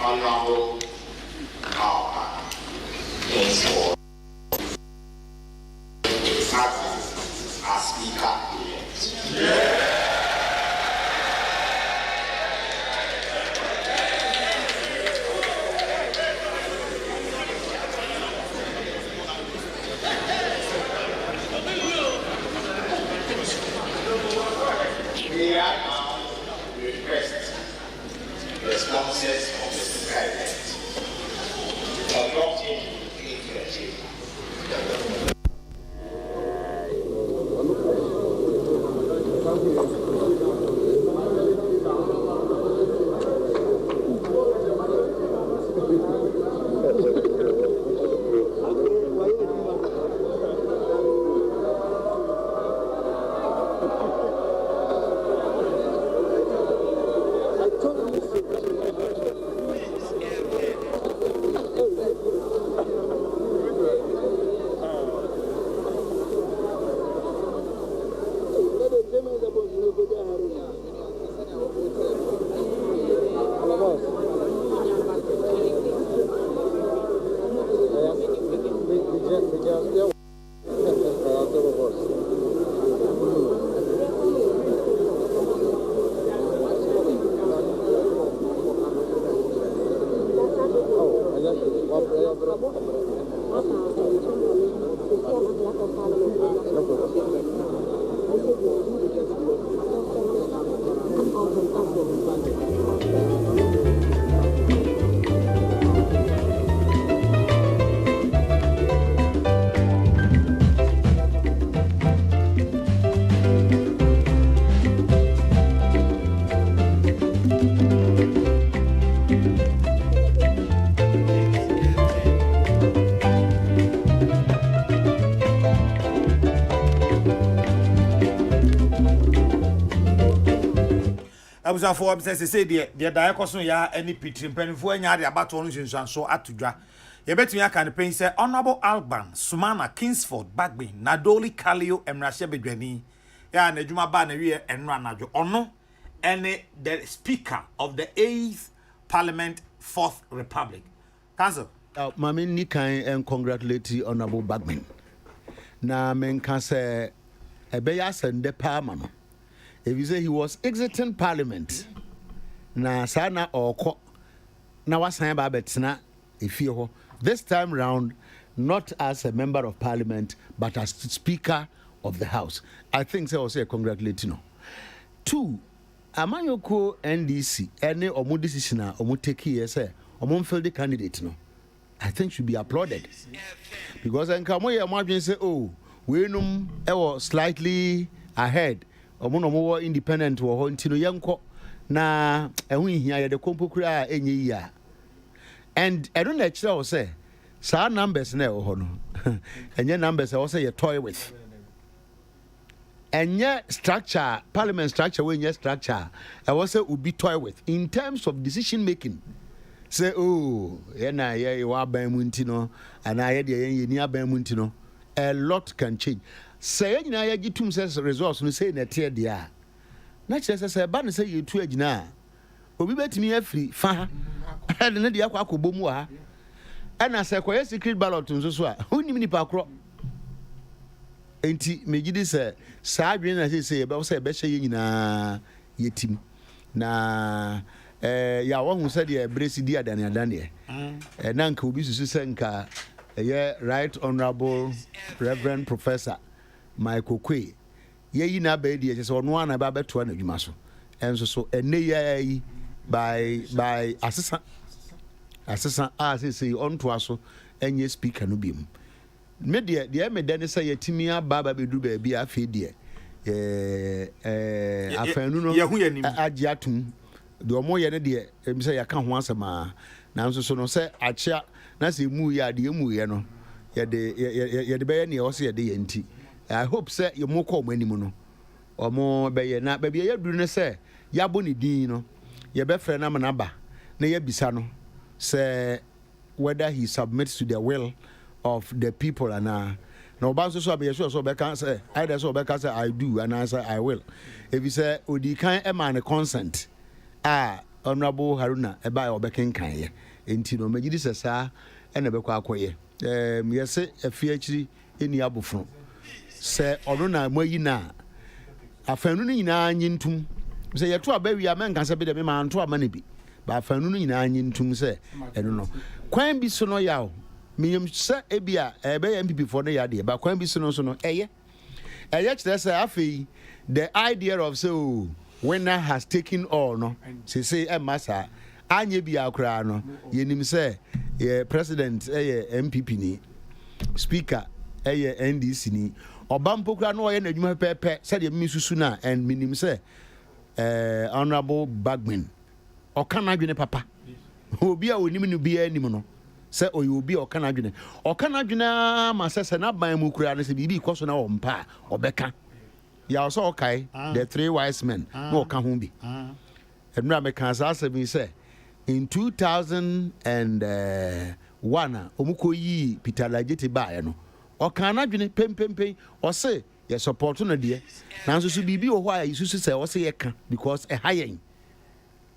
Honorable Kingsford as Speaker. We are now request responses of the President adopting initiative. For say the diacoson ya any pitching penny for any other about one so at to draw. You bet me I can paint say Honorable Alban, Sumana, Kingsford, Bagbin, Nadoli, Kalio, and Rasha Bedweni, ya and the Juma Banneria and Ranajo Ono, and the Speaker of the 8th Parliament, 4th Republic. Council. Mami Nikai and congratulate Honorable Bagman. Na men can say a bayas and the Parmano. If you say he was exiting Parliament, na sana or na was saying about if you this time round, not as a member of Parliament, but as Speaker of the House. I think so. I will say congratulating. 2, Amanyoko NDC, any or more decision or more take here, say, or more field the candidate. No, I think should be applauded because I come here, imagine say, oh, we know slightly ahead. Omo more independent wo ntino yanko na ehun hia ye de kompokura enye ya and I don't actually say sa numbers na ho no enye numbers I say you toy with enye structure parliament structure we enye structure I was say ubi toy with in terms of decision making say oh ye na ye wa ban mu ntino ana ye de ye ni aban mu ntino a lot can change. Say na ya gitum says resource no say na tie dia na kire say ba no say you tu agina obi betimi afri fa ha de na dia kwa akobomu ha ana say kwa secret ballot nso so a onim ni pa kro enti megidi say sa adwen na say be say be hye nyina yetim na ya wo hu say de bresi adane na nka obi susu say nka right honorable reverend professor Michael Kwe ye na ba di say ono ana ba beto na dwuma so enso so ene yi by assistant say onto aso enye speaker no bim me de me den say yetimi aba ba bedu ba bi afi de afanu no agi atum de omo ye ne de em say yaka ho asema na enso so no say achia na say mu ya de mu ye no ye de be ye ne o say ye de ye nti I hope say you mo call many no or more be na baby ye duru ne say ya bo ni din no ye be frɛ na manaba na ye bisa no say whether he submits to the will of the people and na obanso so be so be can say either so be can say I do and I say I will if you say odi kan e man consent Honorable Haruna eba obeken kanye enti no megidi sesa ene bekwa akoye yese afiachiri eni abofo se ono na moyi na afanu no nyina anyintum se yeto abawi amenka se be de me ma anto amane bi ba afanu no nyina anyintum se eno no kwan bi so no yawo miyem se ebia ebe MPP for no yade ba kwan bi so no eye kire se afei the idea of so winner has taken all no say massa anye bi akra no yenim say president MPP ni speaker NDC ni obampokra no ye nadwuma pepe say de misusu na and minim say honorable Bagman okana adwene papa obi a onim no bia anim no say obi okana adwene ma say na ban mu kura no say bibi ikoso na o mpa obeka ya also okay the three wise men no ka ho bi enra me kan sa say say in 2001 omuko yi Peter Lajeti ba no okana adwene pempempen o say ye support no de nanso so bibi o ho a isusu say o say ye ka because e hayen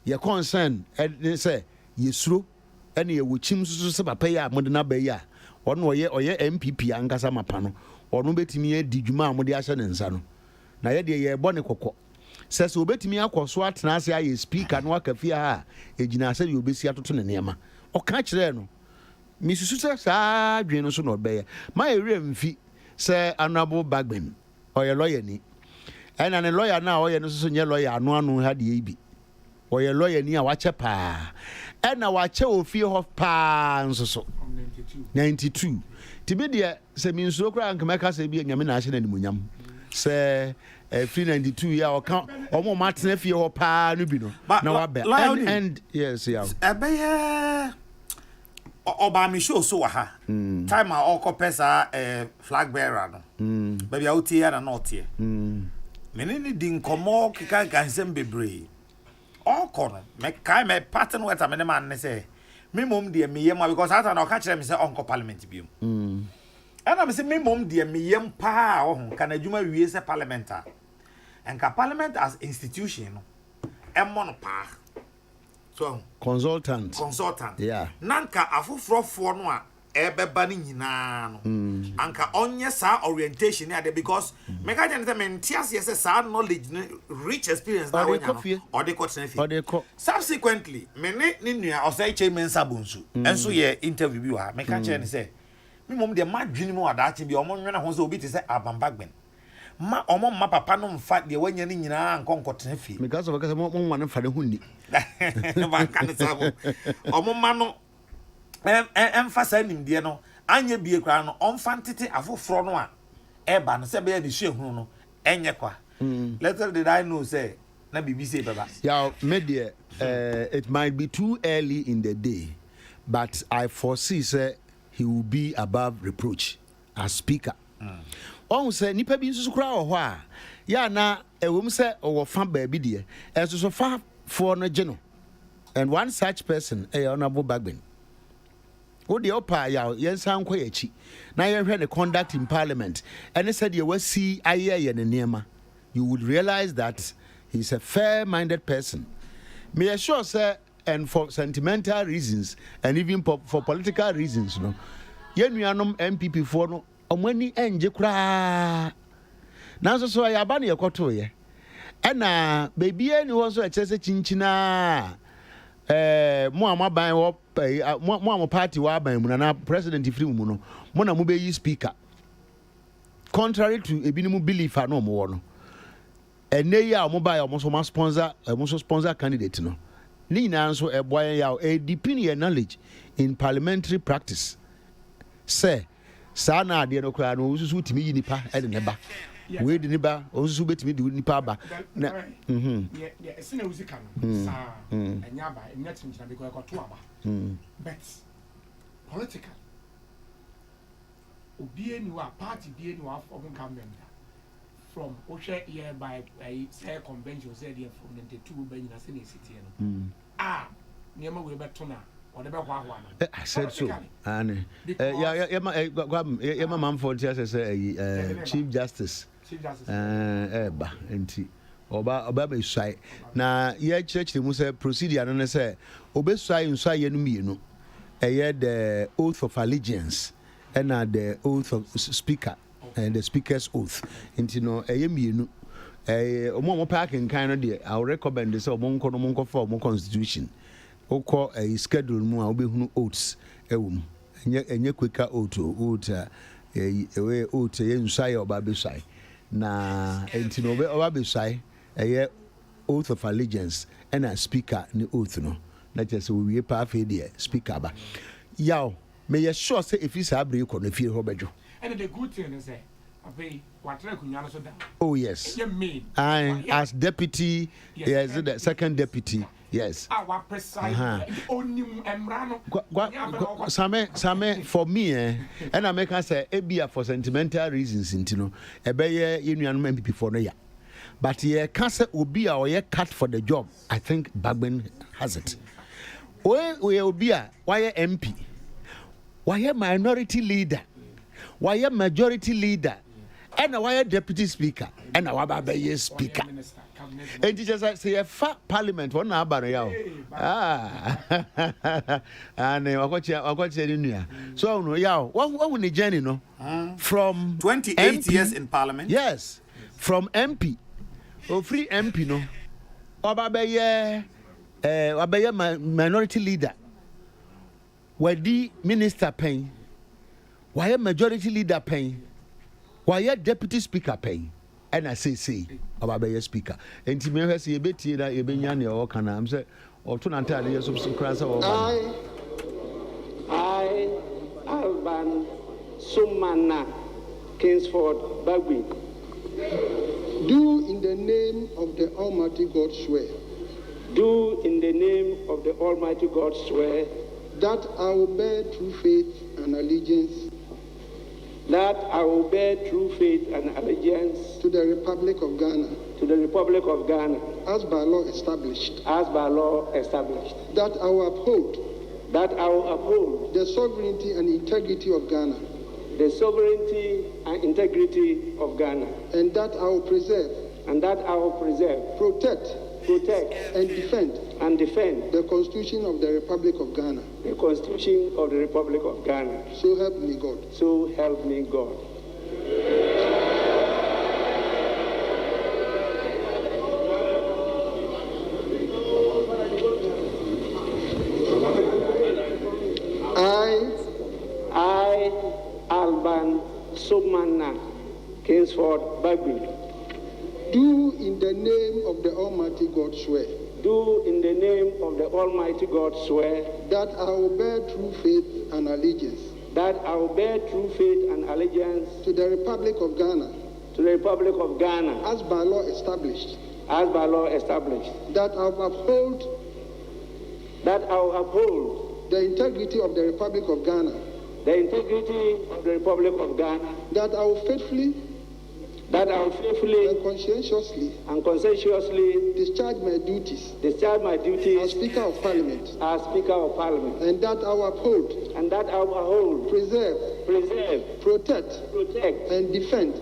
ye concern e say ye suro ene ye wochim susu se papa ya mode na ba ya ono oye MPP angasa mapa no ono betimi ye didwuma amode ahye ne nsa no na ye de ye bone kokko se obetimi akoso atena ase aye speaker no akafia ha ejina ase de obesi atoto ne nema oka kire no misusu se saa dwen no so no be ya ma ewre mfi se Honorable Bagman oye lawyer ni ena ne lawyer na oye no so nye lawyer anu ha de ebi oye lawyer ni a wache pa ena wache ofie ho pa nso so 92 tibi de se minsuro kra nkameka se bi nyame na ahye na nimunyam se free 92 ya oka omo matena fie ho pa no bi no na wa be and yes yeah ebeye oba mi show so ha time a okopesa flag bearer no baby a utie ya na not here menini din komo kika gansem bebre okono me kai me pattern weta me man ne say me mom de me yema because ata na oka kire me say onko parliament biom ana me say me mom de me yem pa ho kana adwuma wie say parliament a enka parliament as institution no emmo pa so consultant yeah nanka afofrofo no a ebeba ni nyina no anka onye sa orientation ya de because meka jene me ntias yes sa knowledge rich experience na wonya no ode ko tenefi subsequently me ne nua osai chairman sabonsu enso ye interview bi wa meka jene say me mom de madwini mu adache bi omo nwena ho so obi te say abambagben ma omo ma papa no mfa de wanya ni nyina nkonko tenefi because of because mo nwa ne fa de hunni ba kan sabo omo ma no emphasize nimde no anye bie kra no onfantete afoforo no a eba no se be ya de hwehunu no enye kwa little did I know say na BBC baba yeah media it might be too early in the day but I foresee say he will be above reproach as speaker on say nipa bi nsusu kra ho a ya na ewom say owo fa ba bi de enso fa for no geno and one such person Honorable Bagman what the opa ya yensan kwa yachi na yenhwe the conduct in parliament and said you will see aye ne nema you would realize that he's a fair-minded person me assure say and for sentimental reasons and even for political reasons no yenuanom MPP for no omani enje kura na so ya ba na yekoto ye na baby eni wo so echese chinchina mo amaban wo mo am party wa ban mu na president free mu no mo na mo be yi speaker contrary to ebinimu belief no mo wo no ene ya mo ba ya mo so sponsor candidate no ni na nso eboyan ya depend your knowledge in parliamentary practice say sa na ade no kra no osusu timi yi nipa e de ne ba we de ne ba osusu betimi de nipa ba na yeah esina uzika no sa enya ba enya timchina be ko to aba but political obi eni wa party bi eni wa ogun government from oshe here by say convention say there from 92 ba nyina say na city no niema we beto na ode be kwa hwa na I said so and yeah man for say chief justice ba enti oba be swai na ye church mu say procedure no say obe swai nswa ye no mienu the oath of allegiance and the oath of speaker and the speaker's oath into no mienu omo parking kind of there. I will recommend this omo for constitution oko schedule mu a obehunu oaths ewum enye quicker oath oath oath ye nswa ye oba be swai na into no oba be swai oath of allegiance and a speaker ni oath no na just we pa fe there speaker ba yaw me ye sure say if is abre ko na fie ho bejo and the good thing is say abai watre kunwa so da oh yes I as deputy yes the second deputy yes our precise onim emra no same for me and I make say ebia for sentimental reasons intino ebeye yenuanu MPP for no ya. But ye can't say Obia or ye cut for the job. I think Bagben has it. Why Obia? Why MP? Why minority leader? Why majority leader? And why deputy speaker? And our baby speaker. And teachers say a fat parliament one abarayao. And I got you. So no yaw. What would the journey no? From 28 MP, years in parliament. Yes, from MP. Free MP no obabeye minority leader wadi minister pen why majority leader pen why deputy speaker pen and I say obabeye speaker enti me hwese ye betie da ye benya ne o kana am say oto na ntade ye so kransa o I Alban Sumana Kingsford Bagby do in the name of the Almighty God swear. Do in the name of the Almighty God swear. That I will bear true faith and allegiance. That I will bear true faith and allegiance. To the Republic of Ghana. To the Republic of Ghana. As by law established. As by law established. That I will uphold. That I will uphold. The sovereignty and integrity of Ghana. The sovereignty and integrity of Ghana. And that I will preserve. And that I will preserve. Protect. And defend. And defend. The Constitution of the Republic of Ghana. The Constitution of the Republic of Ghana. So help me God. So help me God. I, Alban Sumana Kingsford Bagby, do in the name of the Almighty God swear. Do in the name of the Almighty God swear. That I will bear true faith and allegiance. That I will bear true faith and allegiance. To the Republic of Ghana. To the Republic of Ghana. As by law established. As by law established. That I will uphold. That I will uphold. The integrity of the Republic of Ghana. The integrity of the Republic of Ghana. That I will faithfully. That I will faithfully and conscientiously discharge my duties as Speaker of Parliament. As Speaker of Parliament. And that I will uphold. And that I will uphold. Preserve. Protect. And defend.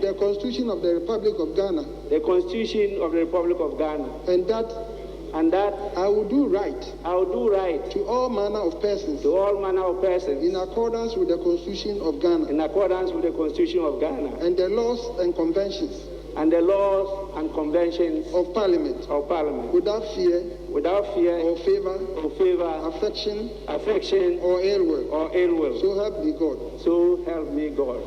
The Constitution of the Republic of Ghana. The Constitution of the Republic of Ghana. And that I will do right. To all manner of persons. In accordance with the Constitution of Ghana. And the laws and conventions. Of Parliament. Without fear. Or favor. Affection. Or ill will. So help me God.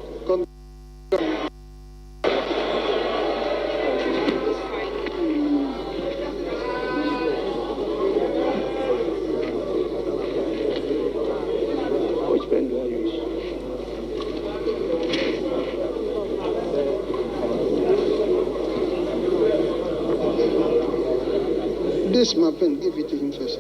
This my pen, give it to him first.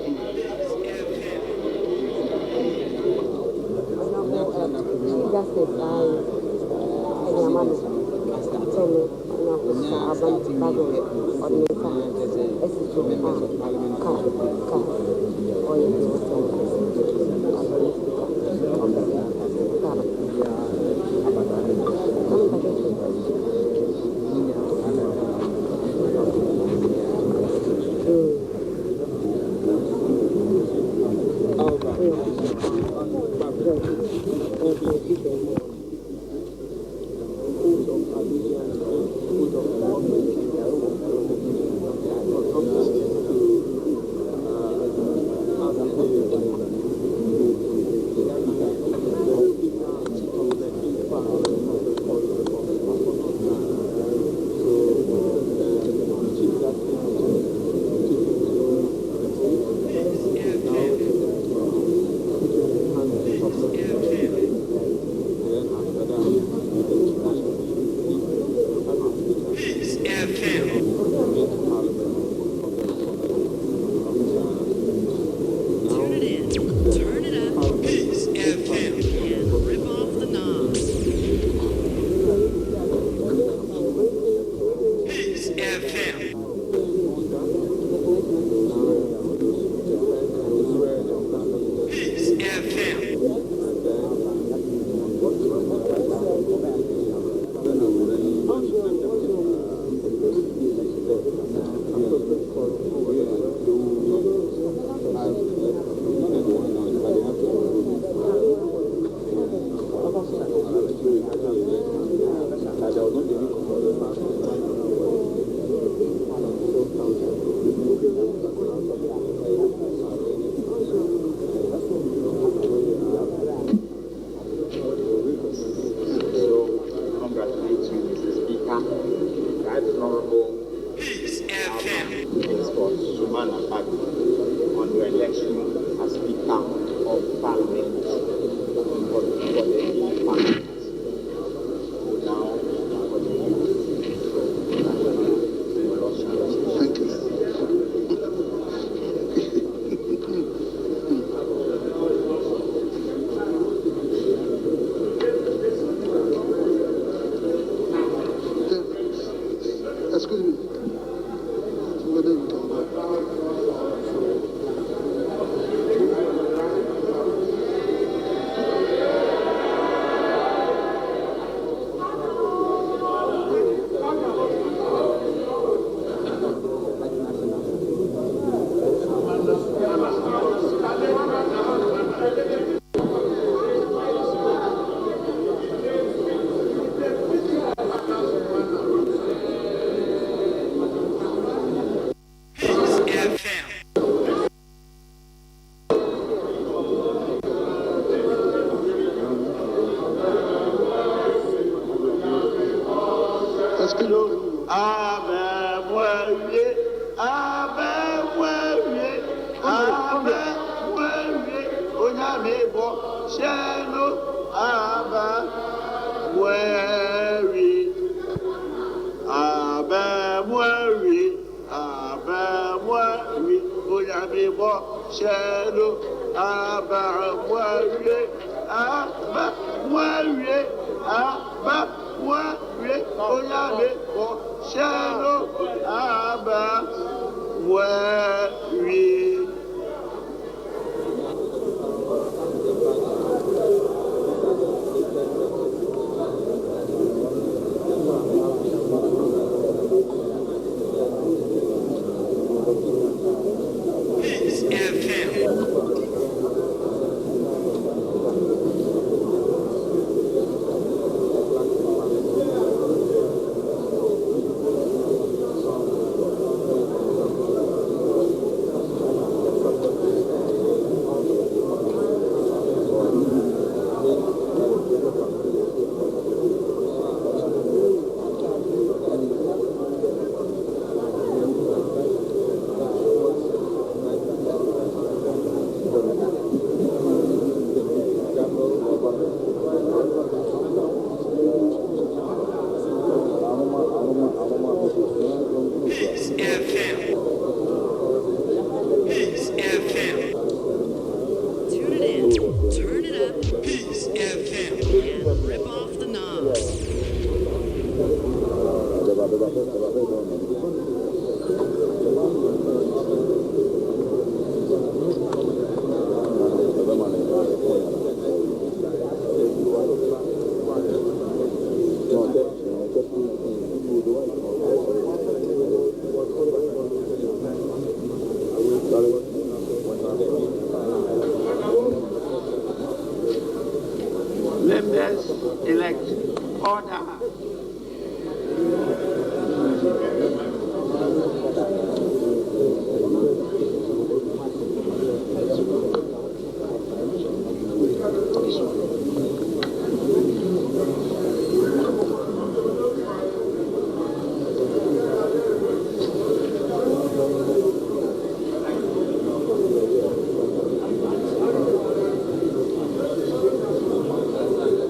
Parliament-elect. Order.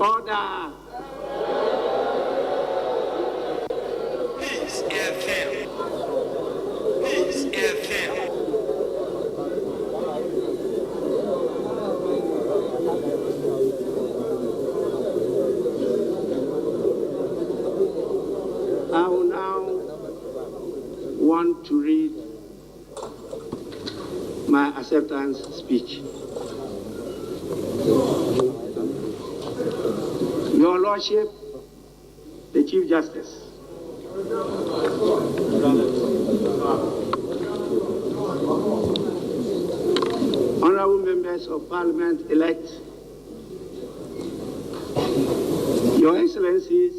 Order. Peace FM. Peace FM. I will now want to read my acceptance speech. Your Lordship, the Chief Justice, honorable members of Parliament-elect, Your Excellencies,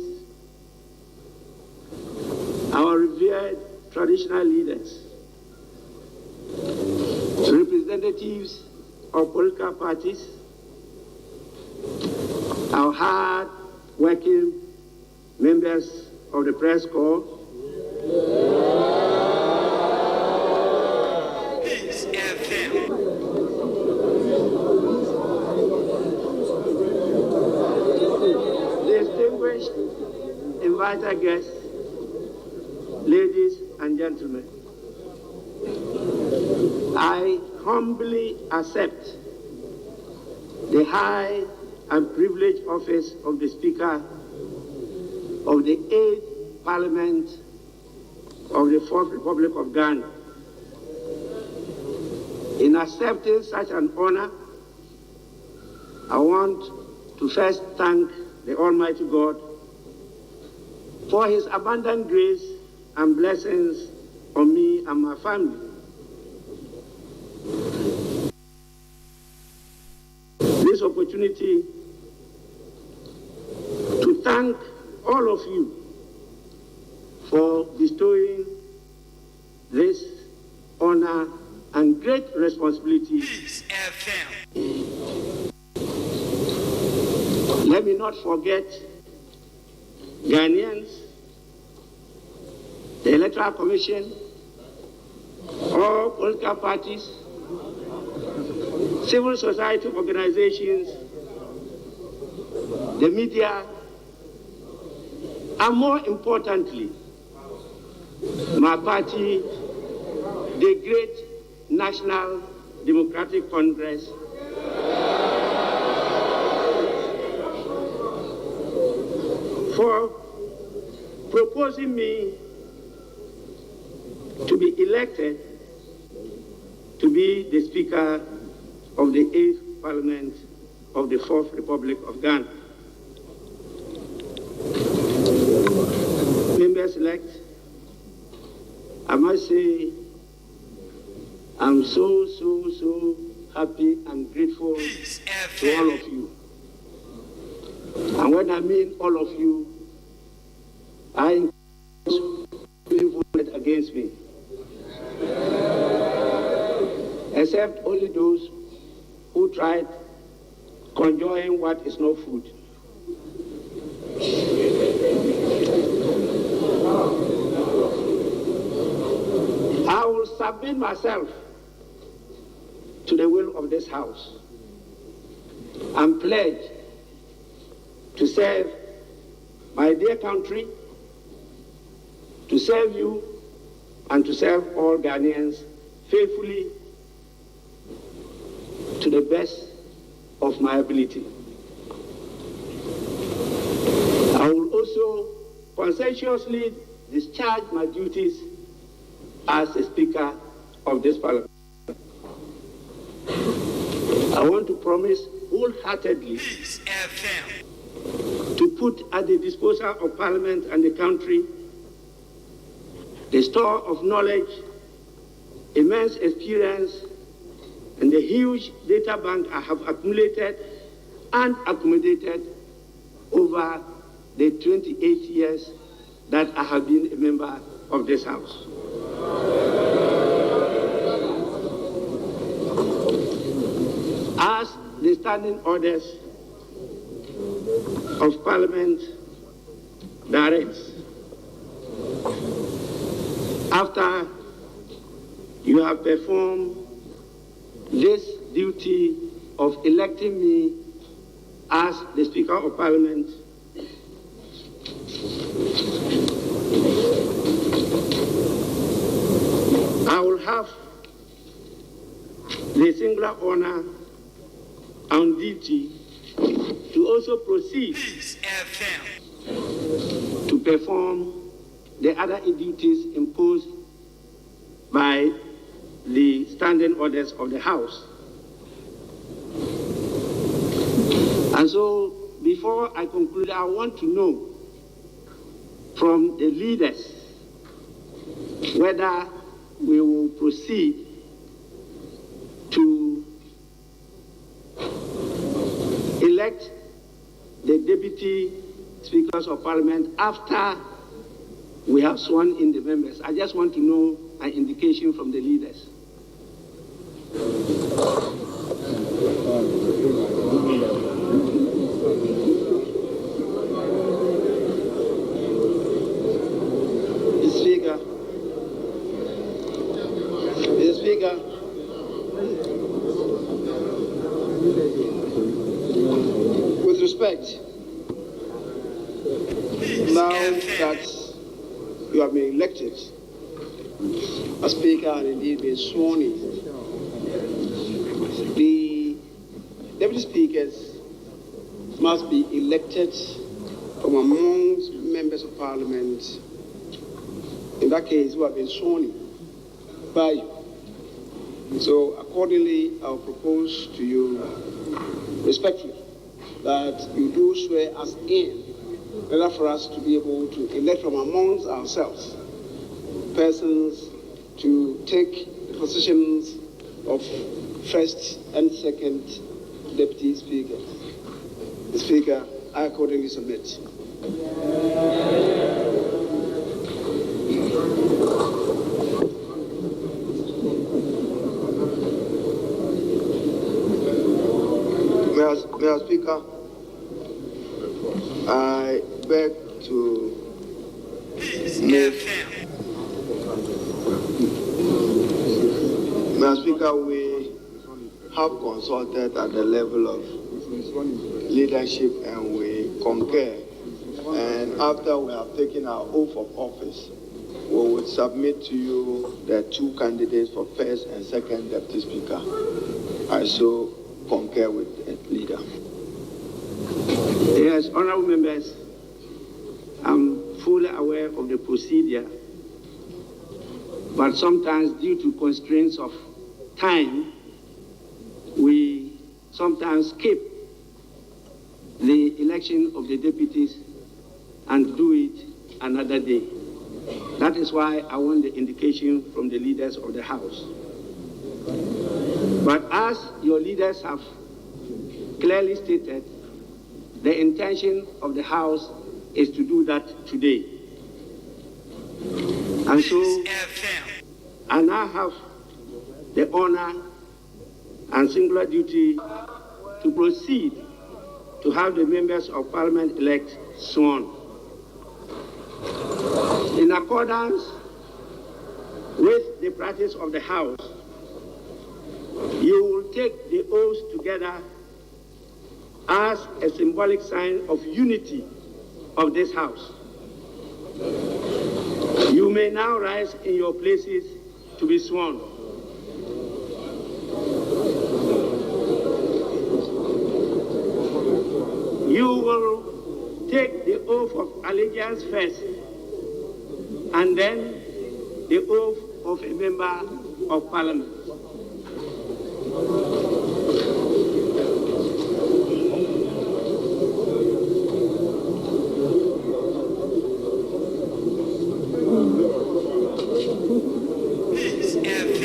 our revered traditional leaders, representatives of political parties, our hard-working members of the press corps, Peace FM. distinguished invited guests, ladies and gentlemen, I humbly accept the high and privileged office of the Speaker of the 8th Parliament of the 4th Republic of Ghana. In accepting such an honor, I want to first thank the Almighty God for His abundant grace and blessings on me and my family. This opportunity to thank all of you for bestowing this honor and great responsibility. Peace FM. Let me not forget Ghanaians, the Electoral Commission, all political parties, civil society organizations, the media, and more importantly, my party, the great National Democratic Congress, for proposing me to be elected to be the Speaker of the 8th Parliament of the 4th Republic of Ghana. Members-elect, I must say I'm so happy and grateful to all of you. And when I mean all of you, I include who voted against me, except only those who tried conjuring what is not food. I will submit myself to the will of this House and pledge to serve my dear country, to serve you, and to serve all Ghanaians faithfully to the best of my ability. I will also conscientiously discharge my duties as the Speaker of this Parliament. I want to promise wholeheartedly to put at the disposal of Parliament and the country the store of knowledge, immense experience, and the huge data bank I have accumulated and accommodated over the 28 years that I have been a member of this House. As the standing orders of Parliament directs, after you have performed this duty of electing me as the Speaker of Parliament, I will have the singular honor and duty to also proceed to perform the other duties imposed by the standing orders of the House. And so, before I conclude, I want to know from the leaders whether we will proceed to elect the deputy speakers of Parliament after we have sworn in the members. I just want to know an indication from the leaders. Mr. Speaker, with respect, now that you have been elected as Speaker and indeed been sworn in, the Deputy Speakers must be elected from amongst members of Parliament, in that case, who have been sworn in by you. So accordingly, I'll propose to you respectfully that you do swear us in, in order for us to be able to elect from amongst ourselves persons to take the positions of first and second deputy speaker. The Speaker, I accordingly submit. Mr. Speaker, I beg to move. Mr. Speaker, we have consulted at the level of leadership and we concur. And after we have taken our oath of office, we will submit to you the two candidates for first and second deputy speaker. I so concur with the leader. Yes, honorable members, I'm fully aware of the procedure, but sometimes due to constraints of time, we sometimes skip the election of the deputies and do it another day. That is why I want the indication from the leaders of the House. But as your leaders have clearly stated, the intention of the House is to do that today. And so, I now have the honor and singular duty to proceed to have the members of Parliament elect sworn. In accordance with the practice of the House, you will take the oaths together as a symbolic sign of unity of this House. You may now rise in your places to be sworn. You will take the oath of allegiance first, and then the oath of a member of Parliament.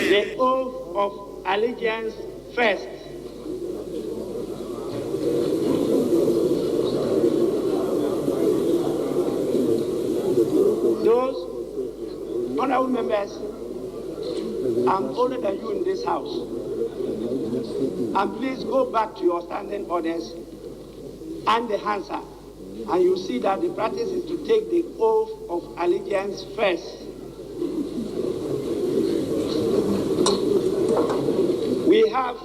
The oath of allegiance first. Honorable members, I'm older than you in this house. And please go back to your standing orders and the Hansa, and you see that the practice is to take the oath of allegiance first. We have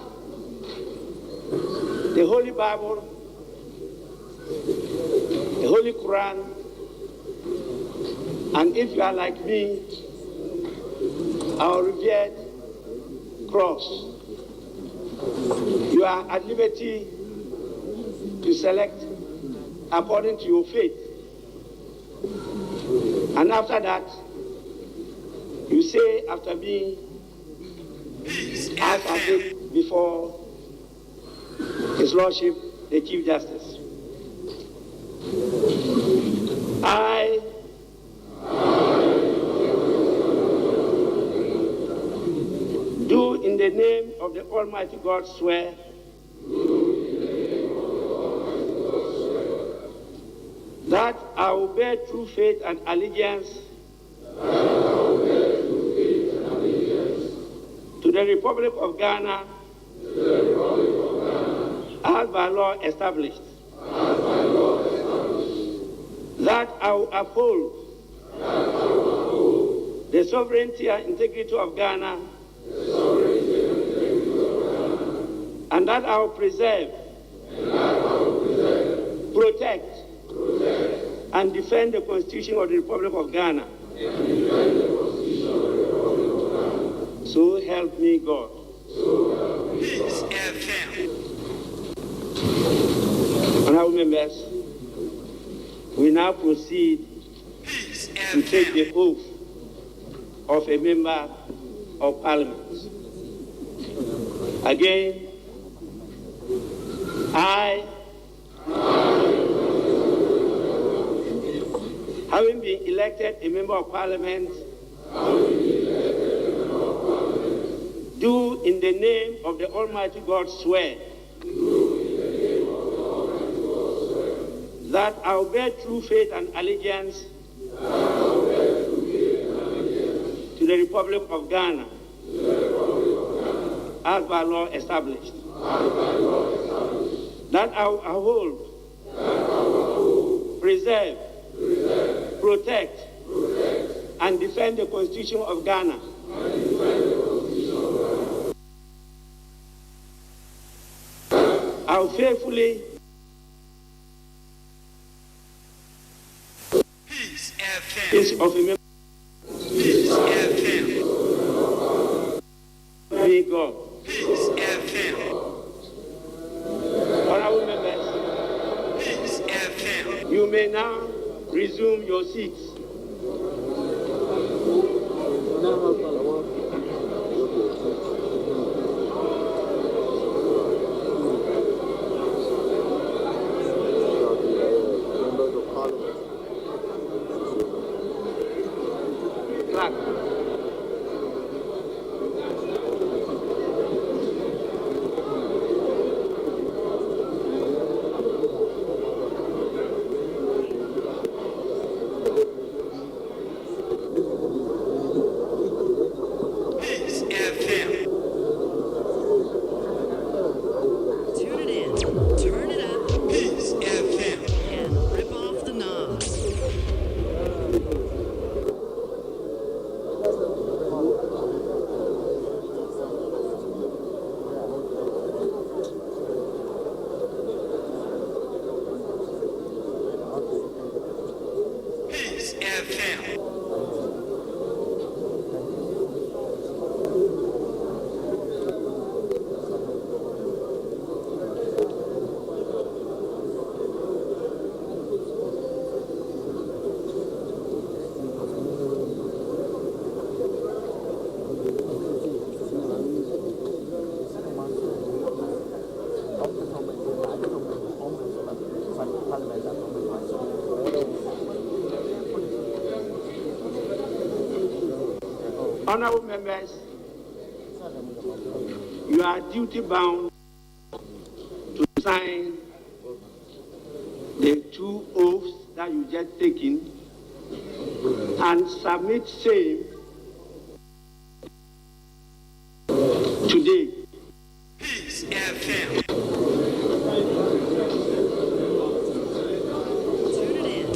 the Holy Bible, the Holy Quran, and if you are like me, our revered cross. You are at liberty to select according to your faith. And after that, you say after me, as I did before His Lordship, the Chief Justice. I do in the name of the Almighty God swear that I will bear true faith and allegiance to the Republic of Ghana as by law established. That I will uphold the sovereignty and integrity of Ghana, and that I will preserve, protect, and defend the Constitution of the Republic of Ghana. So help me God. Peace FM. Honorable members, we now proceed Peace to take FM. the oath of a member of Parliament. Again, I, having been elected a member of Parliament, do in the name of the Almighty God swear that I will bear true faith and allegiance to the Republic of Ghana as by law established. That I will uphold, preserve, protect, and defend the Constitution of Ghana. I will faithfully Peace FM. peace of a member Peace FM. of God. Peace FM. Honorable members, Peace FM. you may now resume your seats. Clerk. Peace FM. Tune it in, turn it up, Peace FM. and rip off the knobs. Peace FM. Honorable members, you are duty bound to sign the two oaths that you just taken and submit same today. Peace FM.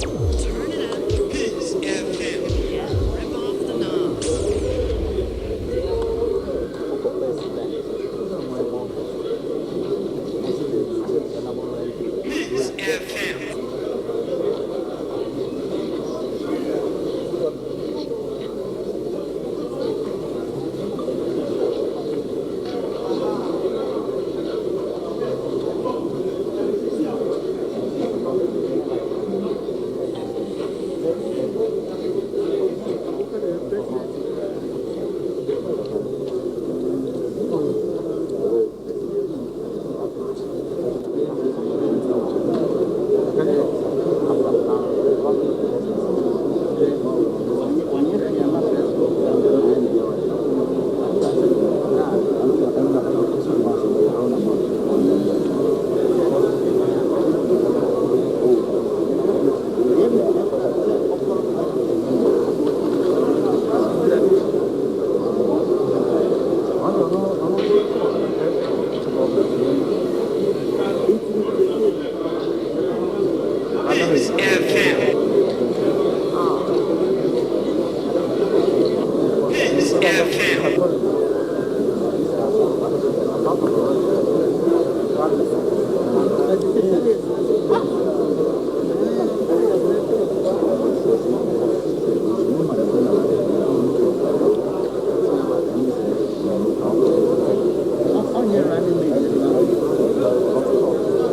Tune it in. Turn it up. Peace FM. Rip off the knob.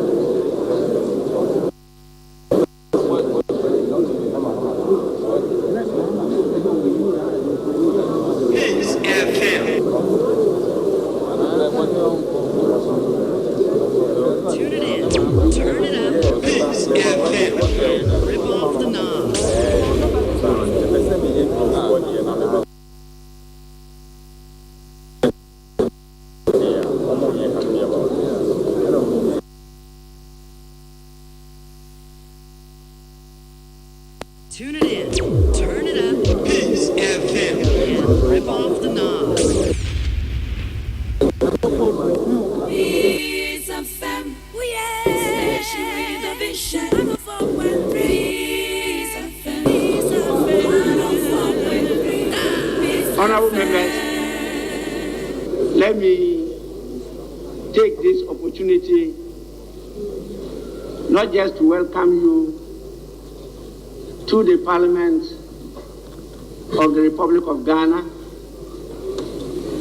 Peace FM. Peace FM. Peace FM. Peace FM. Tune it in. Turn it up. Peace FM. Rip off the knob. Tune it in. Turn it up. Peace FM. Rip off the knob. Peace FM, station with a vision. 104.3. Peace FM, Peace FM, 104.3. Honorable members, let me take this opportunity not just to welcome you to the Parliament of the Republic of Ghana,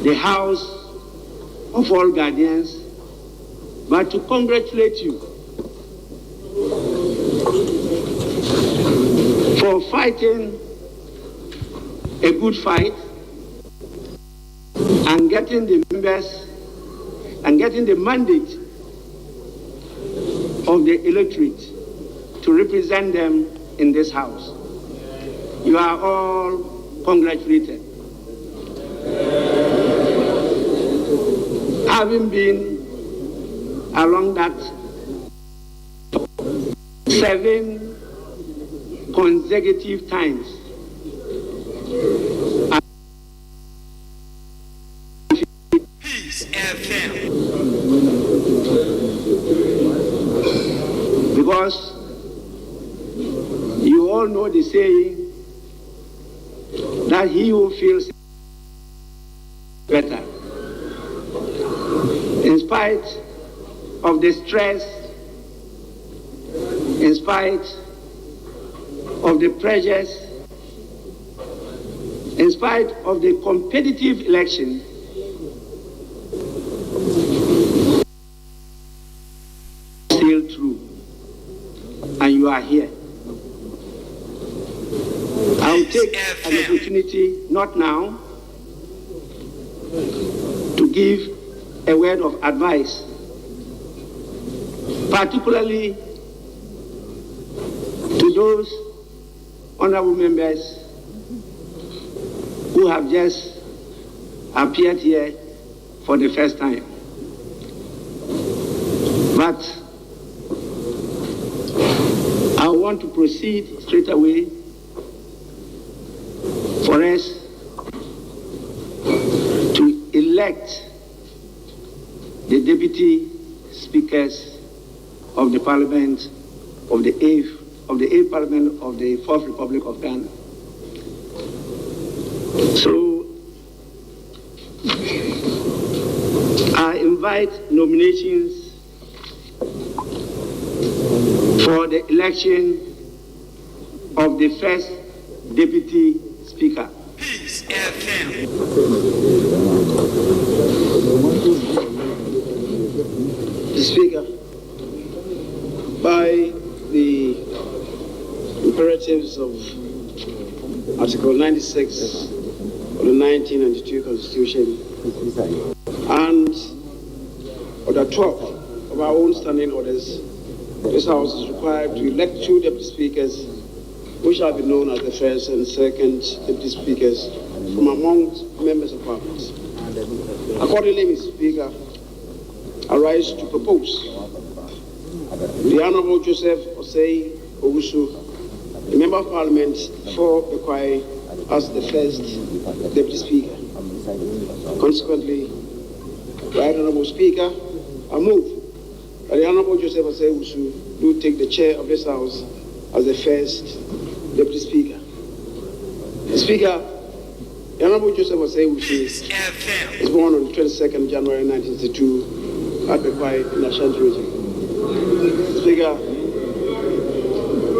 the House of all Guardians, but to congratulate you for fighting a good fight and getting the members and getting the mandate of the electorate to represent them in this house. You are all congratulated. Having been along that 7 consecutive times, Peace FM. because you all know the saying that he who feels better, in spite of the stress, in spite of the pressures, in spite of the competitive election, still true, and you are here. I'll take an opportunity, not now, to give a word of advice, particularly to those honorable members who have just appeared here for the first time. But I want to proceed straight away for us to elect the deputy speakers of the Parliament of the eighth Parliament of the Fourth Republic of Ghana. So I invite nominations for the election of the first deputy speaker. Peace FM. The speaker, by the imperatives of Article 96 of the 1992 Constitution and Order 12 of our own standing orders, this House is required to elect two deputy speakers, which shall be known as the first and second deputy speakers from among members of Parliament. Accordingly, Mr. Speaker, I rise to propose the Honourable Joseph Osei Owusu, the Member of Parliament for Bekwai, as the first deputy speaker. Consequently, Right Honourable Speaker, I move that the Honourable Joseph Osei Owusu do take the chair of this House as the first deputy speaker. The Speaker, the Honourable Joseph Osei Owusu was born on 22nd January 1962 at Bekwai in Ashanti region. Speaker,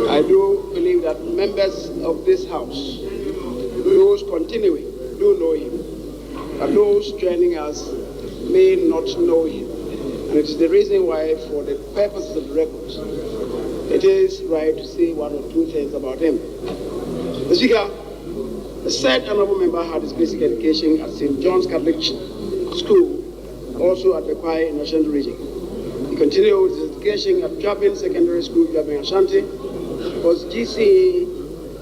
I do believe that members of this House, those continuing, do know him, but those joining us may not know him. And it is the reason why, for the purposes of the records, it is right to say one or two things about him. The Speaker, the said honourable member had his basic education at St. John's Catholic School, also at Bekwai in Ashanti region. He continued his education at Jabin Secondary School, Jabin Ashanti, was GCE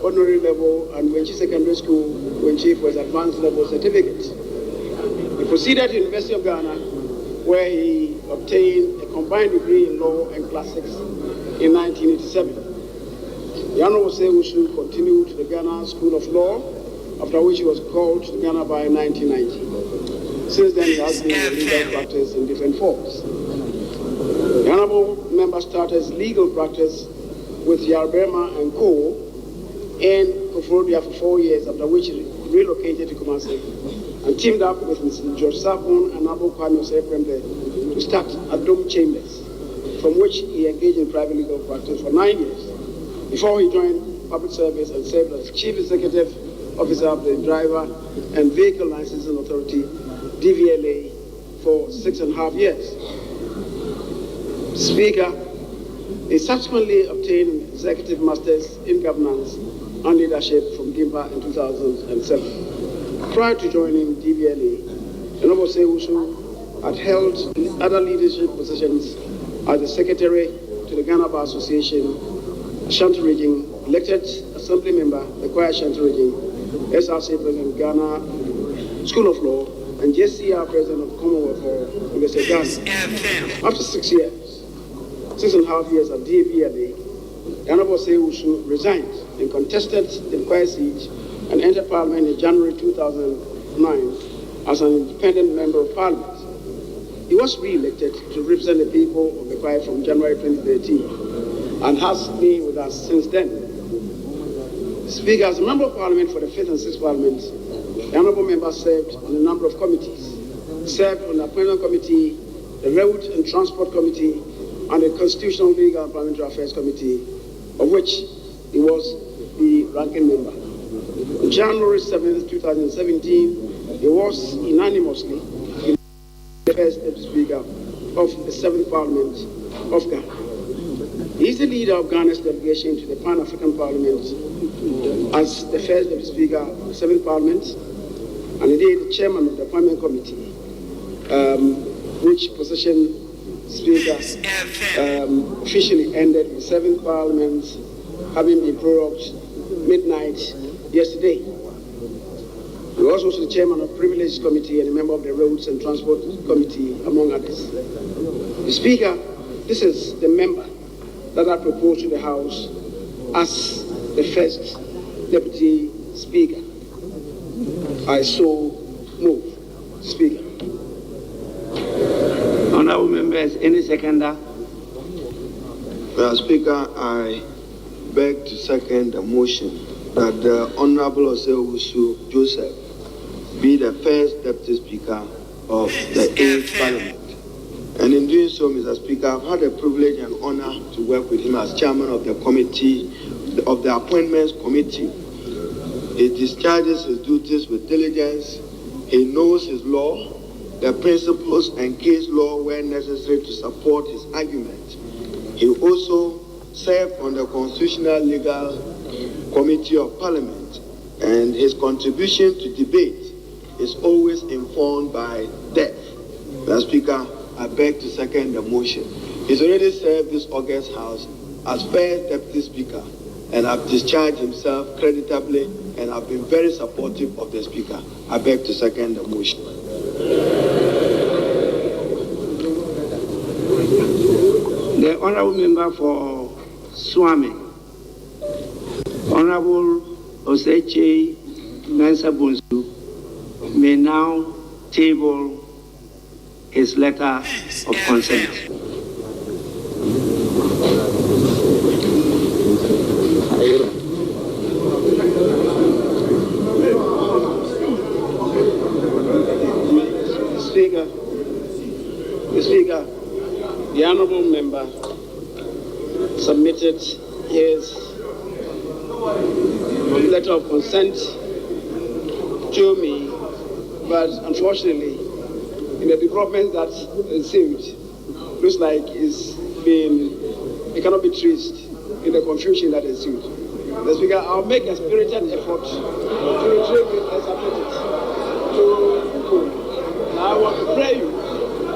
ordinary level, and Wenchi Secondary School, Wenchi for his advanced level certificate. He proceeded to University of Ghana, where he obtained a combined degree in law and classics in 1987. The Honourable Osei Owusu continued to the Ghana School of Law, after which he was called to Ghana by 1990. Since then, he has been in legal practice in different forms. The Honourable Member started his legal practice with Yarbema and Co. in Koforidua for 4 years, after which he relocated to Kumasi and teamed up with Mr. George Sapon and Abu Kwame Osei to start Adom Chambers, from which he engaged in private legal practice for 9 years, before he joined public service and served as Chief Executive Officer of the Driver and Vehicle Licensing Authority, DVLA, for 6.5 years. Speaker, he subsequently obtained Executive Masters in Governance and Leadership from GIMPA in 2007. Prior to joining DVLA, Honourable Osei Owusu had held other leadership positions as the Secretary to the Ghana Bar Association, Ashanti Region, elected Assembly Member, the Bekwai Ashanti Region, SRC President, Ghana School of Law, and JCR President of Commonwealth for University of Ghana. After 6 years, 6.5 years at DVLA, the Honourable Osei Owusu resigned and contested the Bekwai seat and entered Parliament in January 2009 as an independent Member of Parliament. He was re-elected to represent the people of Bekwai from January 2013 and has been with us since then. Speaker, as a Member of Parliament for the 5th and 6th Parliament, the Honourable Member served on a number of committees. He served on the Appointment Committee, the Road and Transport Committee, and the Constitutional, Legal and Parliamentary Affairs Committee, of which he was the ranking member. On January 7, 2017, he was unanimously the first deputy speaker of the 7th Parliament of Ghana. He is the leader of Ghana's delegation to the Pan-African Parliament as the first deputy speaker of the 7th Parliament, and indeed the chairman of the Appointment Committee, which position Speaker officially ended the 7th Parliament, having been prorogued midnight yesterday. He was also the chairman of Privileges Committee and a member of the Roads and Transport Committee, among others. The Speaker, this is the member that I propose to the House as the first Deputy Speaker. I so move, Speaker. Honorable members, any seconder? Mr. Speaker, I beg to second the motion that the Honorable Osewusu Joseph be the first Deputy Speaker of the 8th Parliament. And in doing so, Mr. Speaker, I've had the privilege and honor to work with him as chairman of the committee, of the Appointments Committee. He discharges his duties with diligence. He knows his law, the principles and case law where necessary to support his argument. He also served on the Constitutional Legal Committee of Parliament, and his contribution to debate is always informed by depth. Mr. Speaker, I beg to second the motion. He's already served this August House as first Deputy Speaker, and have discharged himself creditably, and have been very supportive of the Speaker. I beg to second the motion. The Honorable Member for Swami, Honorable Oseche Mensa Bonsu, may now table his letter of consent. Speaker, the Honourable Member submitted his letter of consent to me, but unfortunately, in the development that ensued, looks like it cannot be traced in the confusion that ensued. Mr. Speaker, I'll make a spirited effort to retrieve it and submit it to you. I want to pray you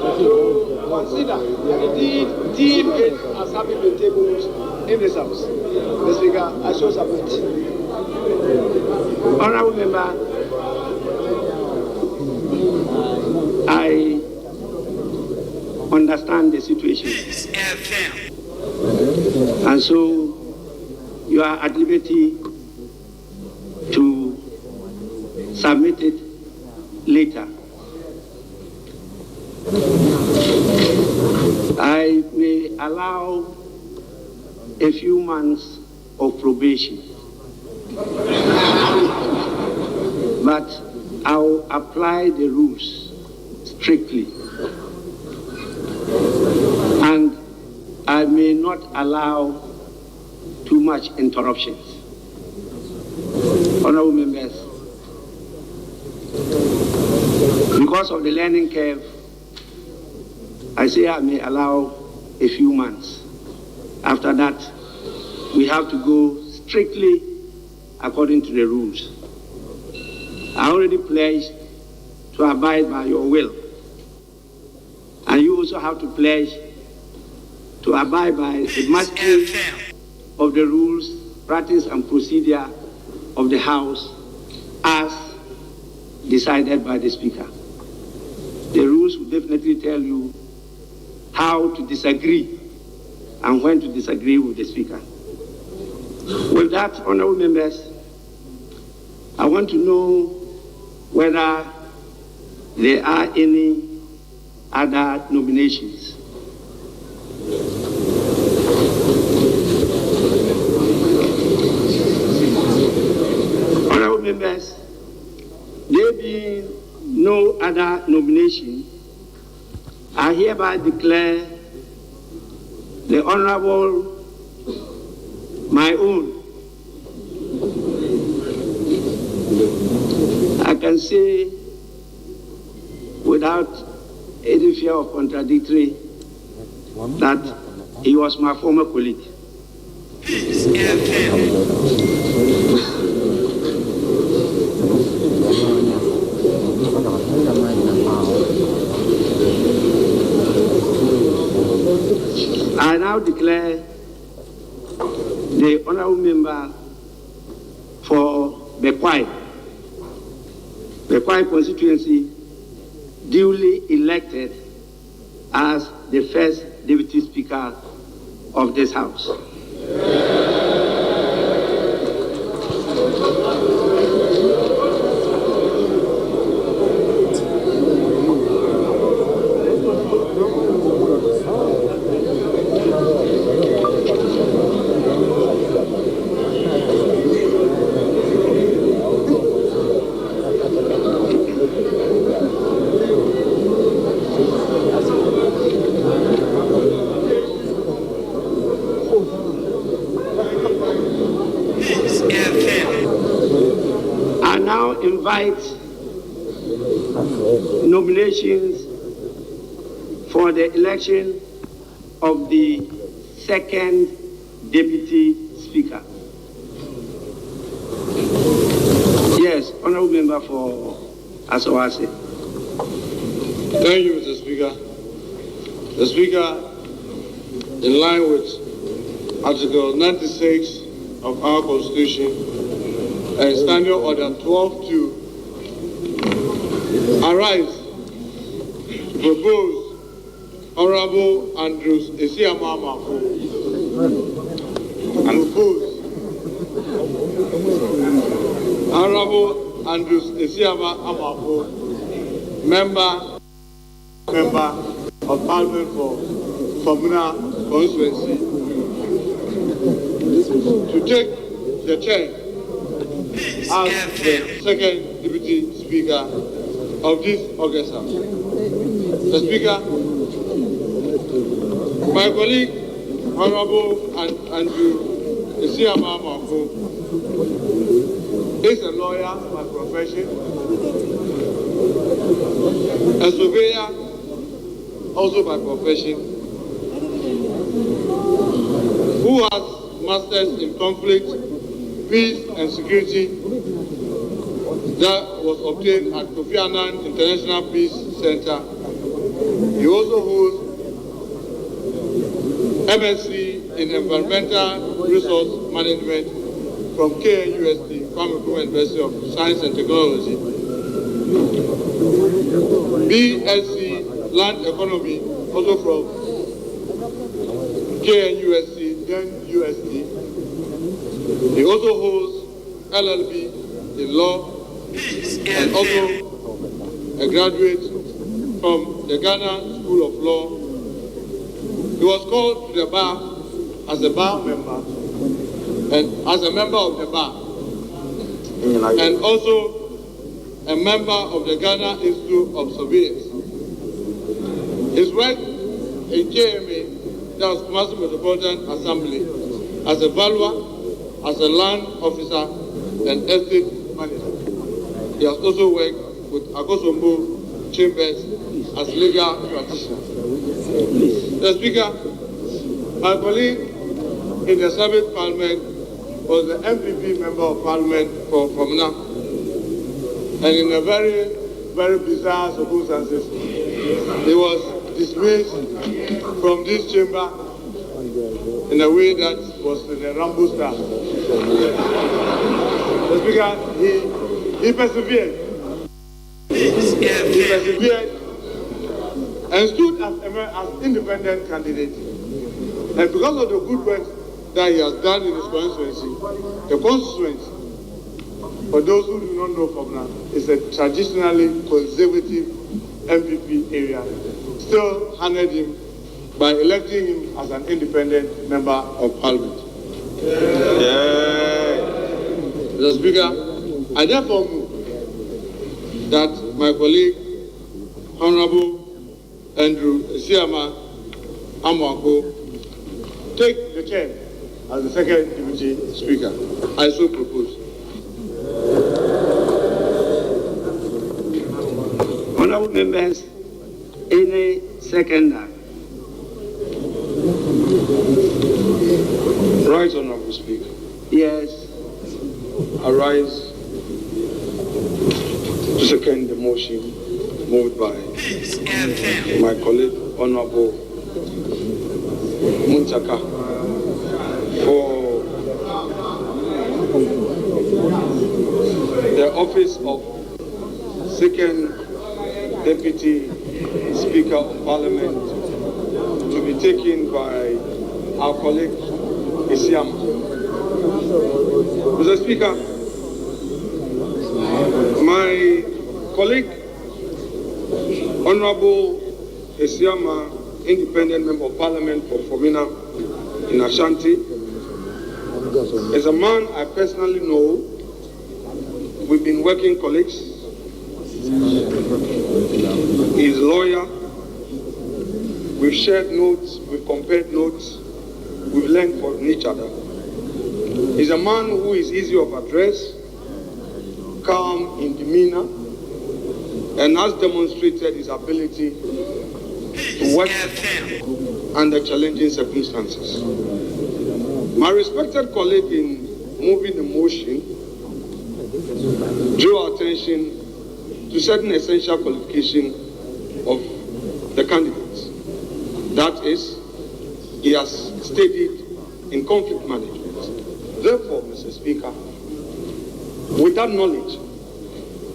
to consider and indeed deem it as having been tabled in this House. Mr. Speaker, I so submit. Honorable Member, I understand the situation. And so you are at liberty to submit it later. I may allow a few months of probation, but I will apply the rules strictly, and I may not allow too much interruptions. Honorable members, because of the learning curve, I say I may allow a few months. After that, we have to go strictly according to the rules. I already pledged to abide by your will. And you also have to pledge to abide by the mastery of the rules, practice, and procedure of the House as decided by the Speaker. The rules will definitely tell you how to disagree and when to disagree with the Speaker. With that, honorable members, I want to know whether there are any other nominations. Honorable members, there being no other nomination, I hereby declare the Honorable, my own. I can say without any fear of contradictory that he was my former colleague. I now declare the honorable member for Bekwai constituency duly elected as the first Deputy Speaker of this House. invite nominations for the election of the second Deputy Speaker. Yes, Honorable Member for Asawase. Thank you, Mr. Speaker. The Speaker, in line with Article 96 of our Constitution and Standing Order 12.2, arise to propose Honorable Andrews Esiama Amafo and propose Honorable Andrews Esiama Amafo, member of Parliament for Famuna constituency, to take the chair as the second Deputy Speaker of this August House. The Speaker, my colleague, Honorable Andrew Esiama Amafo, is a lawyer by profession, a surveyor also by profession, who has masters in conflict, peace and security that was obtained at Kofi Annan International Peace Center. He also holds MSc in Environmental Resource Management from KNUST, Kwame University of Science and Technology, BSc Land Economy, also from KNUST, then UST. He also holds LLB in law and also a graduate from the Ghana School of Law. He was called to the bar as a bar member and as a member of the bar, and also a member of the Ghana Institute of Surveyors. His work in KMA, that was Kumasi Metropolitan Assembly, as a valuer, as a land officer, and estate manager. He has also worked with Akosombo Chambers as legal practitioner. The Speaker, my colleague in the Sabbath Parliament was the MPP Member of Parliament for Famuna, and in a very, very bizarre circumstances, he was dismissed from this chamber in a way that was in a Rambo style. The Speaker, he persevered. He persevered and stood as independent candidate. And because of the good work that he has done in his constituency, the constituency, for those who do not know Famuna, is a traditionally conservative MPP area, still honored him by electing him as an independent member of Parliament. Mr. Speaker, I therefore move that my colleague, Honorable Andrew Esiama Amafo, take the chair as the second Deputy Speaker. I so propose. Honorable members, any seconder? Right, Honorable Speaker. Yes. I rise to second the motion moved by my colleague, Honorable Muntaka, for the office of second Deputy Speaker of Parliament to be taken by our colleague, Isiam. Mr. Speaker, my colleague, Honorable Esiama, Independent Member of Parliament for Famuna in Ashanti, is a man I personally know. We've been working colleagues. He's a lawyer. We've shared notes, we've compared notes, we've learned from each other. He's a man who is easy of address, calm in demeanor and has demonstrated his ability to work under challenging circumstances. My respected colleague in moving the motion drew attention to certain essential qualifications of the candidates. That is, he has studied in conflict management. Therefore, Mr. Speaker, with that knowledge,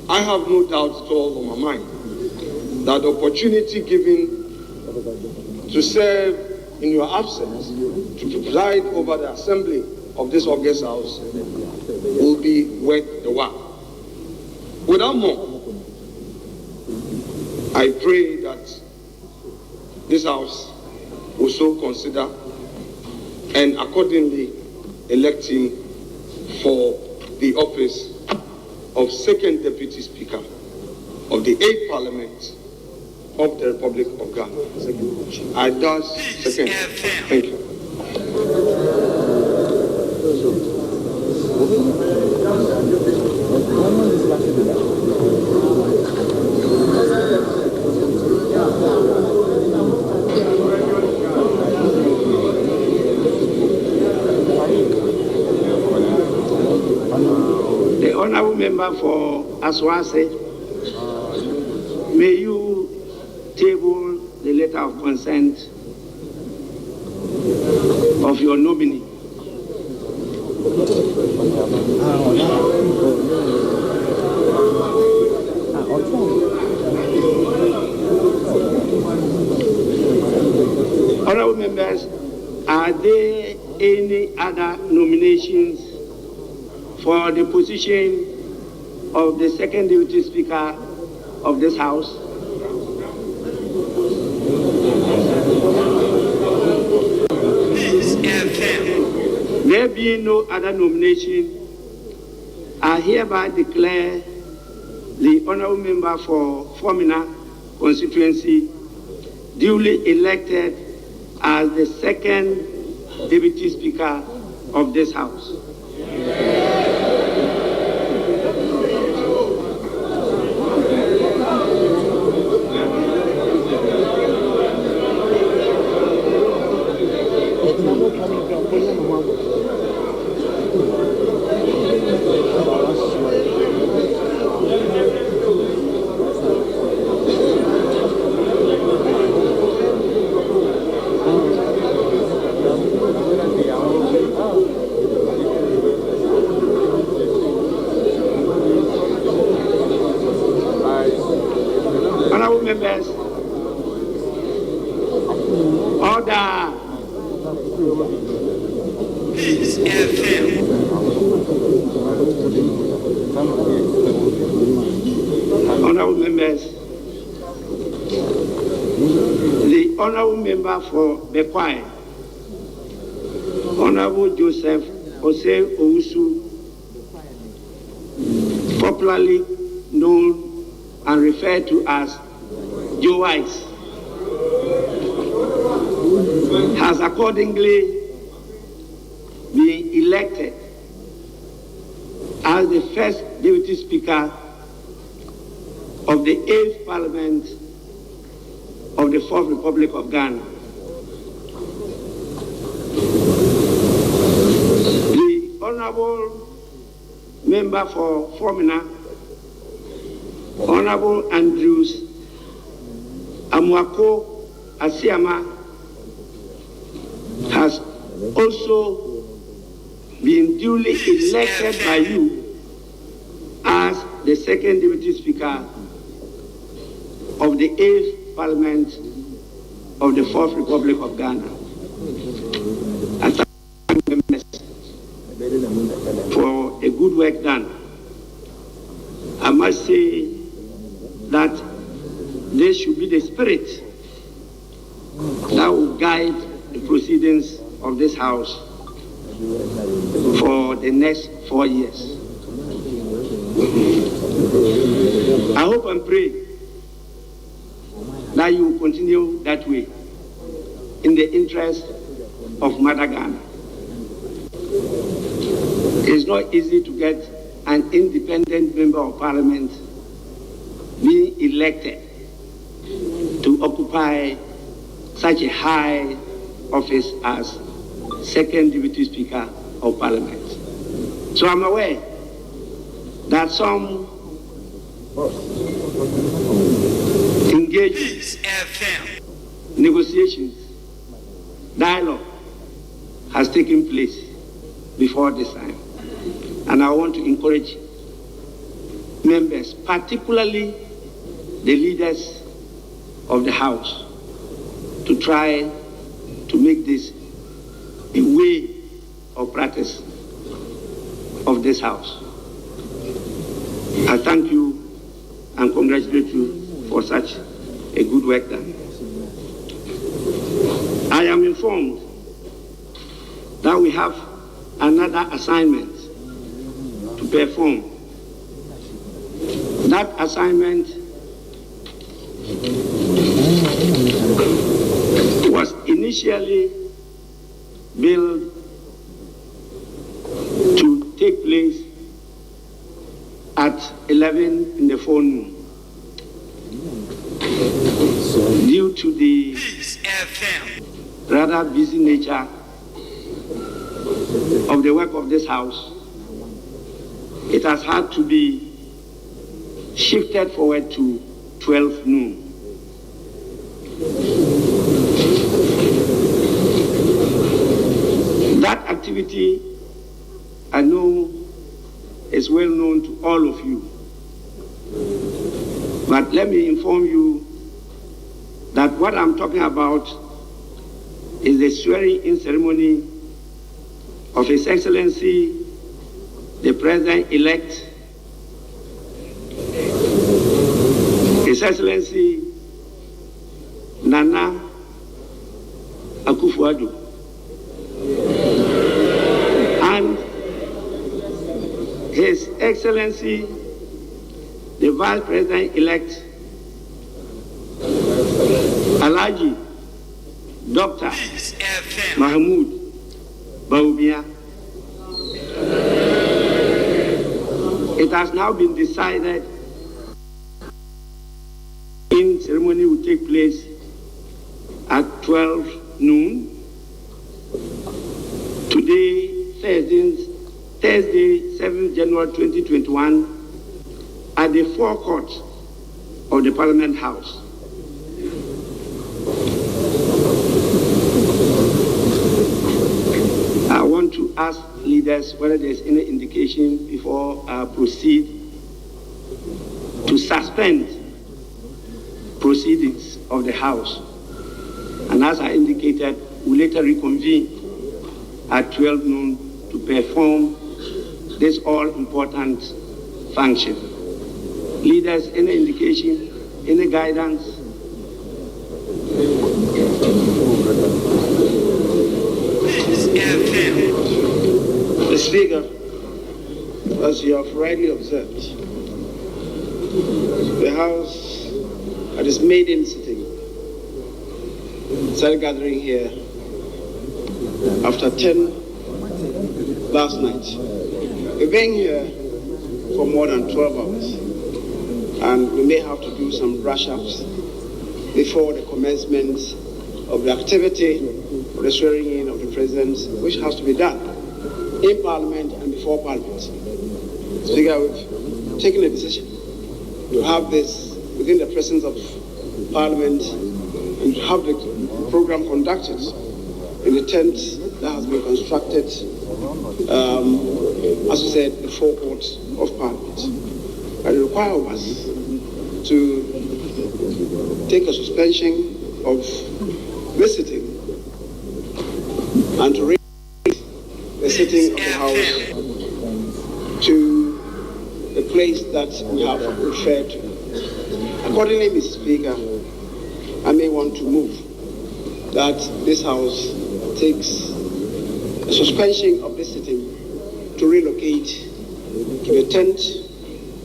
I have no doubt at all on my mind that the opportunity given to serve in your absence, to preside over the assembly of this August House, will be worth the while. Without more, I pray that this House will so consider and accordingly elect him for the office of Second Deputy Speaker of the 8th Parliament of the Republic of Ghana. I thus second. Thank you. The honorable member for Aswase, may you table the letter of consent of your nominee. Honorable members, are there any other nominations for the position of the Second Deputy Speaker of this House? There being no other nomination, I hereby declare the honorable member for Formina constituency duly elected as the Second Deputy Speaker of this House. Honorable members, order. Honorable members, the honorable member for Bekwai, Honorable Joseph Ose Owusu, popularly known and referred to as Joe Wise, has accordingly been elected as the first Deputy Speaker of the 8th Parliament of the 4th Republic of Ghana. The Honorable Member for Formina, Honorable Andrews Amuako Asiama, has also been duly elected by you as the Second Deputy Speaker of the 8th Parliament of the 4th Republic of Ghana. I thank the members for a good work done. I must say that this should be the spirit that will guide the proceedings of this House for the next 4 years. I hope and pray that you will continue that way in the interest of Mother Ghana. It's not easy to get an independent member of parliament being elected to occupy such a high office as second deputy speaker of parliament. So I'm aware that some engaged negotiations, dialogue has taken place before this time. And I want to encourage members, particularly the leaders of the House, to try to make this a way of practice of this House. I thank you and congratulate you for such a good work done. I am informed that we have another assignment to perform. That assignment was initially billed to take place at 11 in the forenoon. Due to the rather busy nature of the work of this House, it has had to be shifted forward to 12 noon. That activity, I know, is well known to all of you. But let me inform you that what I'm talking about is the swearing-in ceremony of His Excellency, the President-elect, His Excellency Nana Akufo-Addo, and His Excellency, the Vice President-elect, Alhaji Dr. Mahmoud Bawumia. It has now been decided the ceremony will take place at 12 noon. Today, Thursday, 7th January 2021, at the forecourt of the Parliament House. I want to ask leaders whether there's any indication before I proceed to suspend proceedings of the House. And as I indicated, we later reconvene at 12 noon to perform this all-important function. Leaders, any indication, any guidance? Mr. Speaker, as you have rightly observed, the House at its maiden sitting started gathering here after 10 last night. We've been here for more than 12 hours, and we may have to do some brush-ups before the commencement of the activity for the swearing in of the President, which has to be done in Parliament and before Parliament. Speaker, we've taken a decision to have this within the presence of Parliament and to have the program conducted in the tent that has been constructed, as we said, the forecourt of Parliament. And it requires us to take a suspension of visiting and to raise the sitting of the House to the place that we have referred to. Accordingly, Mr. Speaker, I may want to move that this House takes a suspension of this sitting to relocate to the tent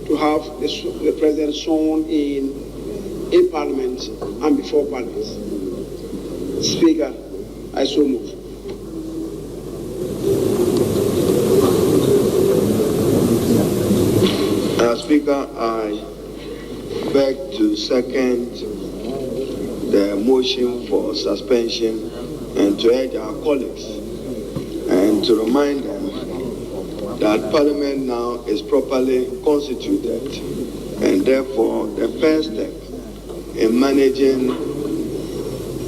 to have the President sworn in Parliament and before Parliament. Speaker, I so move. Speaker, I beg to second the motion for suspension and to urge our colleagues and to remind them that Parliament now is properly constituted, and therefore the first step in managing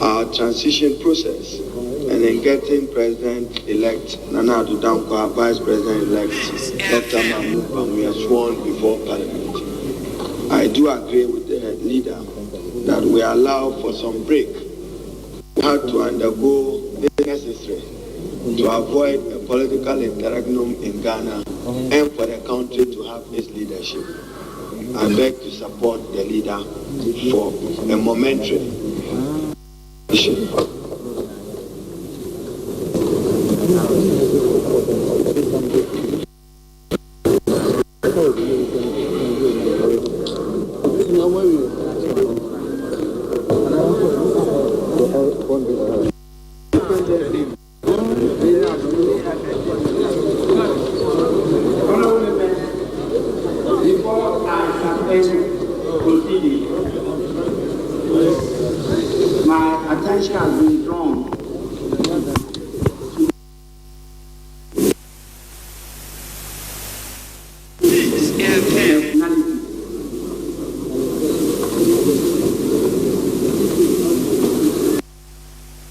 our transition process and in getting President-elect Nana Addo Dankwa, Vice President-elect Dr. Mahmoud Bawumia sworn before Parliament. I do agree with the leader that we allow for some break. We had to undergo the necessary to avoid a political interregnum in Ghana and for the country to have its leadership. I beg to support the leader for a momentary issue. My attention has been drawn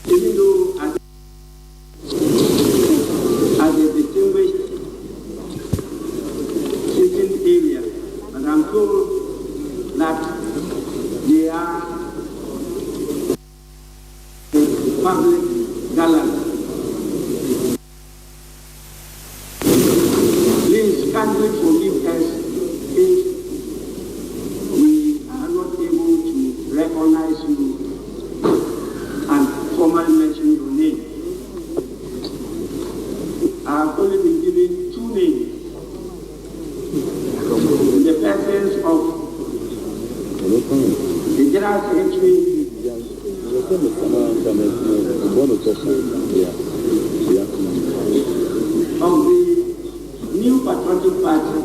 even though as a distinguished sitting area, but I'm told that they are public gallery. Please kindly forgive us if we are not able to recognize you and formally mention your name. I have only been given two names. In the presence of the General Secretary of the New Patriotic Party,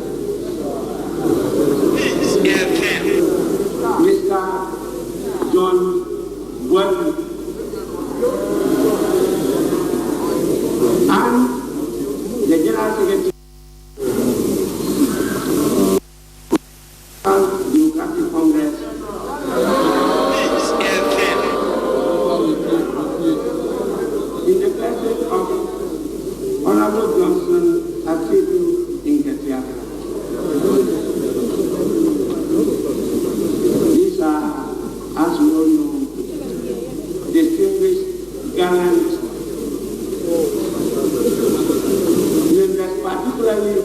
Mr. John Webber, and the General Secretary of the Democratic Congress, in the presence of Honorable Johnson Atiku Inketia. These are, as we all know, distinguished, gallant members, particularly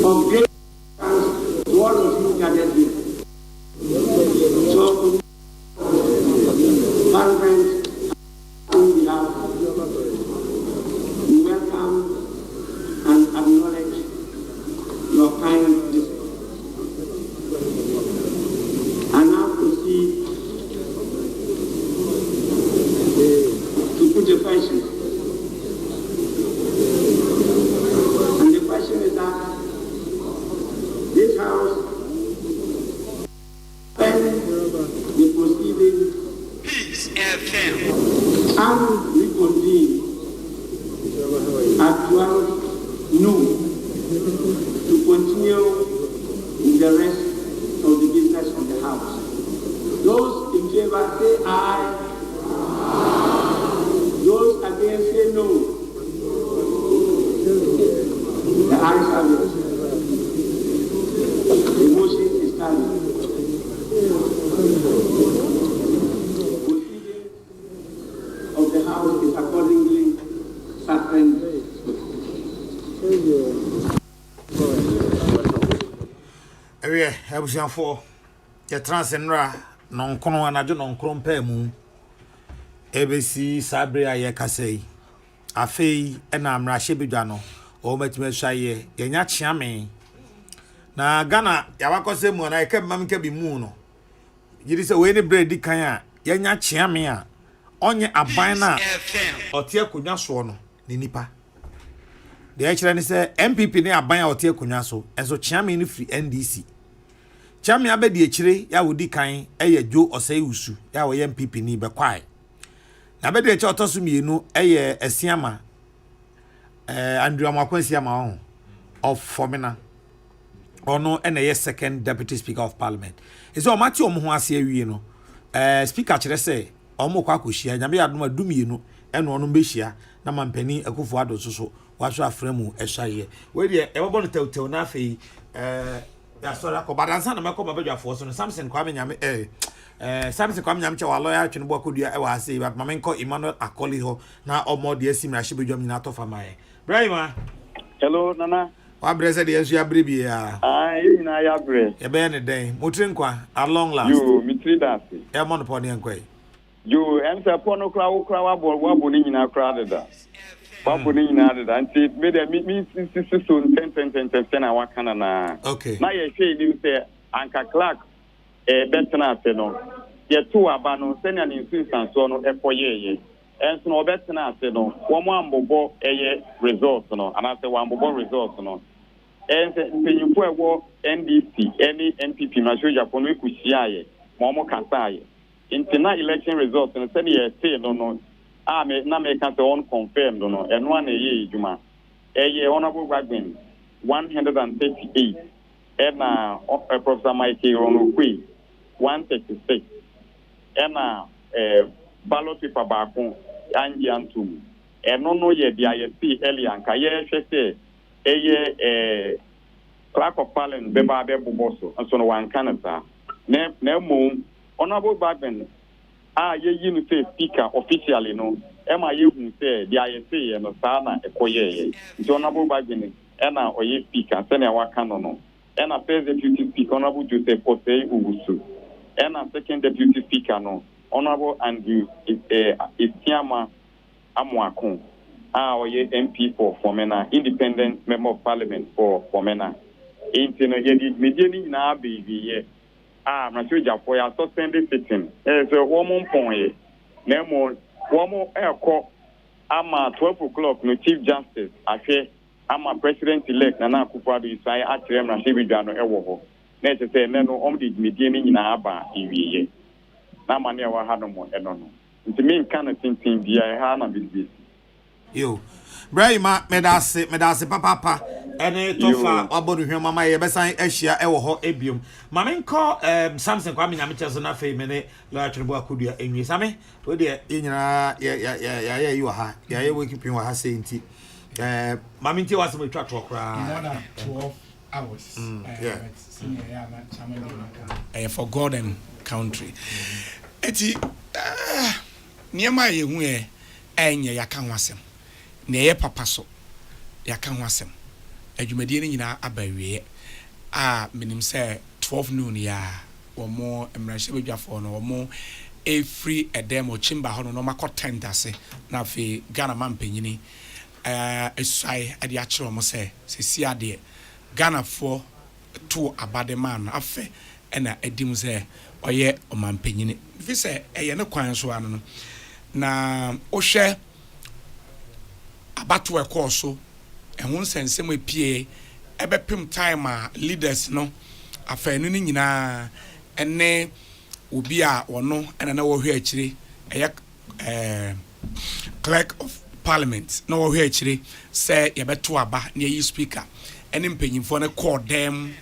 of great thanks to all of you gathered here. So, Parliament, on behalf, we welcome and acknowledge your kind visit. And now proceed to put a question. And the question is that this House, when the proceeding and reconvene at 12 noon to continue with the rest of the business of the House. Those in favor say aye. Those against say no. The ayes have it. The motion is carried. Proceeding of the House is accordingly suspended. Ewe abusiafo ye transnra nonkono anajo nonkron pa mu ebesi sabre aye kasei afei na amrahye bedwa no o matime hwaye ye nya chiame na Ghana yabakose mu na eke mam ke bi mu no yiri se we ni bread kan a ye nya chiame a onye aban na otie konwa so no ni nipa the actually say MPP ne aban a ote akonwa so enso chairman ni free NDC chairman abedi echire ya wodi kan eye jo osei usu ya wo MPP ni be kwai na abedi eche otoso mienu eye esiama Andrew Amakwansi ama of Formina ono ene ye second deputy speaker of parliament eso mati omo ho ase awie no speaker kire say omo kwa akohia nyame yadom adumienu eno ono behia na mampani akufo ado so waso afremu ehwaye we de ebobo no tewtew na afei ya sorry akobadansa na mekọ babadwafo so no Samson kwa nyame Samson kwa nyame che wa lawyer atwe no bokodua e wa ase but mamenko Emmanuel Akoli ho na omo de asimra hye nyina to famaye Brahima hello nana wa brese de enso ya brebi ya you na ya bre e be ne den motire nkwa at long last you mitri that e mo no pon enkwai you ensa pon no kra wa bo ni nyina kra deda wa bo ni nyina deda anti me de mi so 10 na wa kana na okay na ye hwe ni se anka Clark betena ase no ye to aba no se na ni instance no e koyeye enso no betena ase no wo mo ambobo eye result no anase wo ambobo result no ense penyimfo ewo NDC any NPP na shoja pono ekuhia mo kasa ye intina election result no se ye say no me na me can say on confirmed no eno ana ye ejuma eye honorable Bagben 138 ena Professor Mike Ronokwe 136 ena ballot paper baako anji antum eno no ye dia ye see earlier anka ye hwese eye clerk of parliament beba be boboso so no wan kanata na mo honorable Bagben ye yi no say speaker officially no ema ye hu say dia ye say no sa na ekoye nti honorable Bagben ena oye speaker se na waka no ena first deputy speaker honorable Joseph Osei Uwusu ena second deputy speaker no honorable Andrew Isiama Amuakun oye MP for Formena independent member of parliament for Formena inti no ye di media ni na baby ye Machoja for ya suspended sitting so woman pon na mo woman eko ama 12 o'clock no chief justice ahwe ama president elect Nana Akufo-Addo isai atrem na shebidwa no ewo ho na ete ne no di media ni nyina aba iwiye na mane wa ha no mo eno no nti me nka na tintin bia ha na bibi yo Brahima medase papa ene tofa abodu hwe mama ye besan ahia ewo ho ebiom mamenko Samson kwa nyame chezo na fei mene la atwebo akodua enwi same we de nyina ya yi wa ha ya ye wekipin wa ha sei nti maminti was me twa tokra more than 12 hours for God and country eti niema ye hu enye yaka ho asem na ye papa so yaka ho asem adwumadie ni nyina abawie minim say 12 noon ya omo emrahye bedwafo no omo free edem o chimba ho no makọ tent ase na fe Ghana mampanyini esai ade a kire omo say sesi ade Ghana for to abade man afe na edim say oye omampanyini fi say eye ne kwan so ano na ohwe abato ekoso ehun sensem epie ebepim time a leaders no afanu ni nyina ene obi a wono ena na wo hwe akire eye clerk of parliament na wo hwe akire say ye beto aba na yi speaker ene mpanyimfo ne call them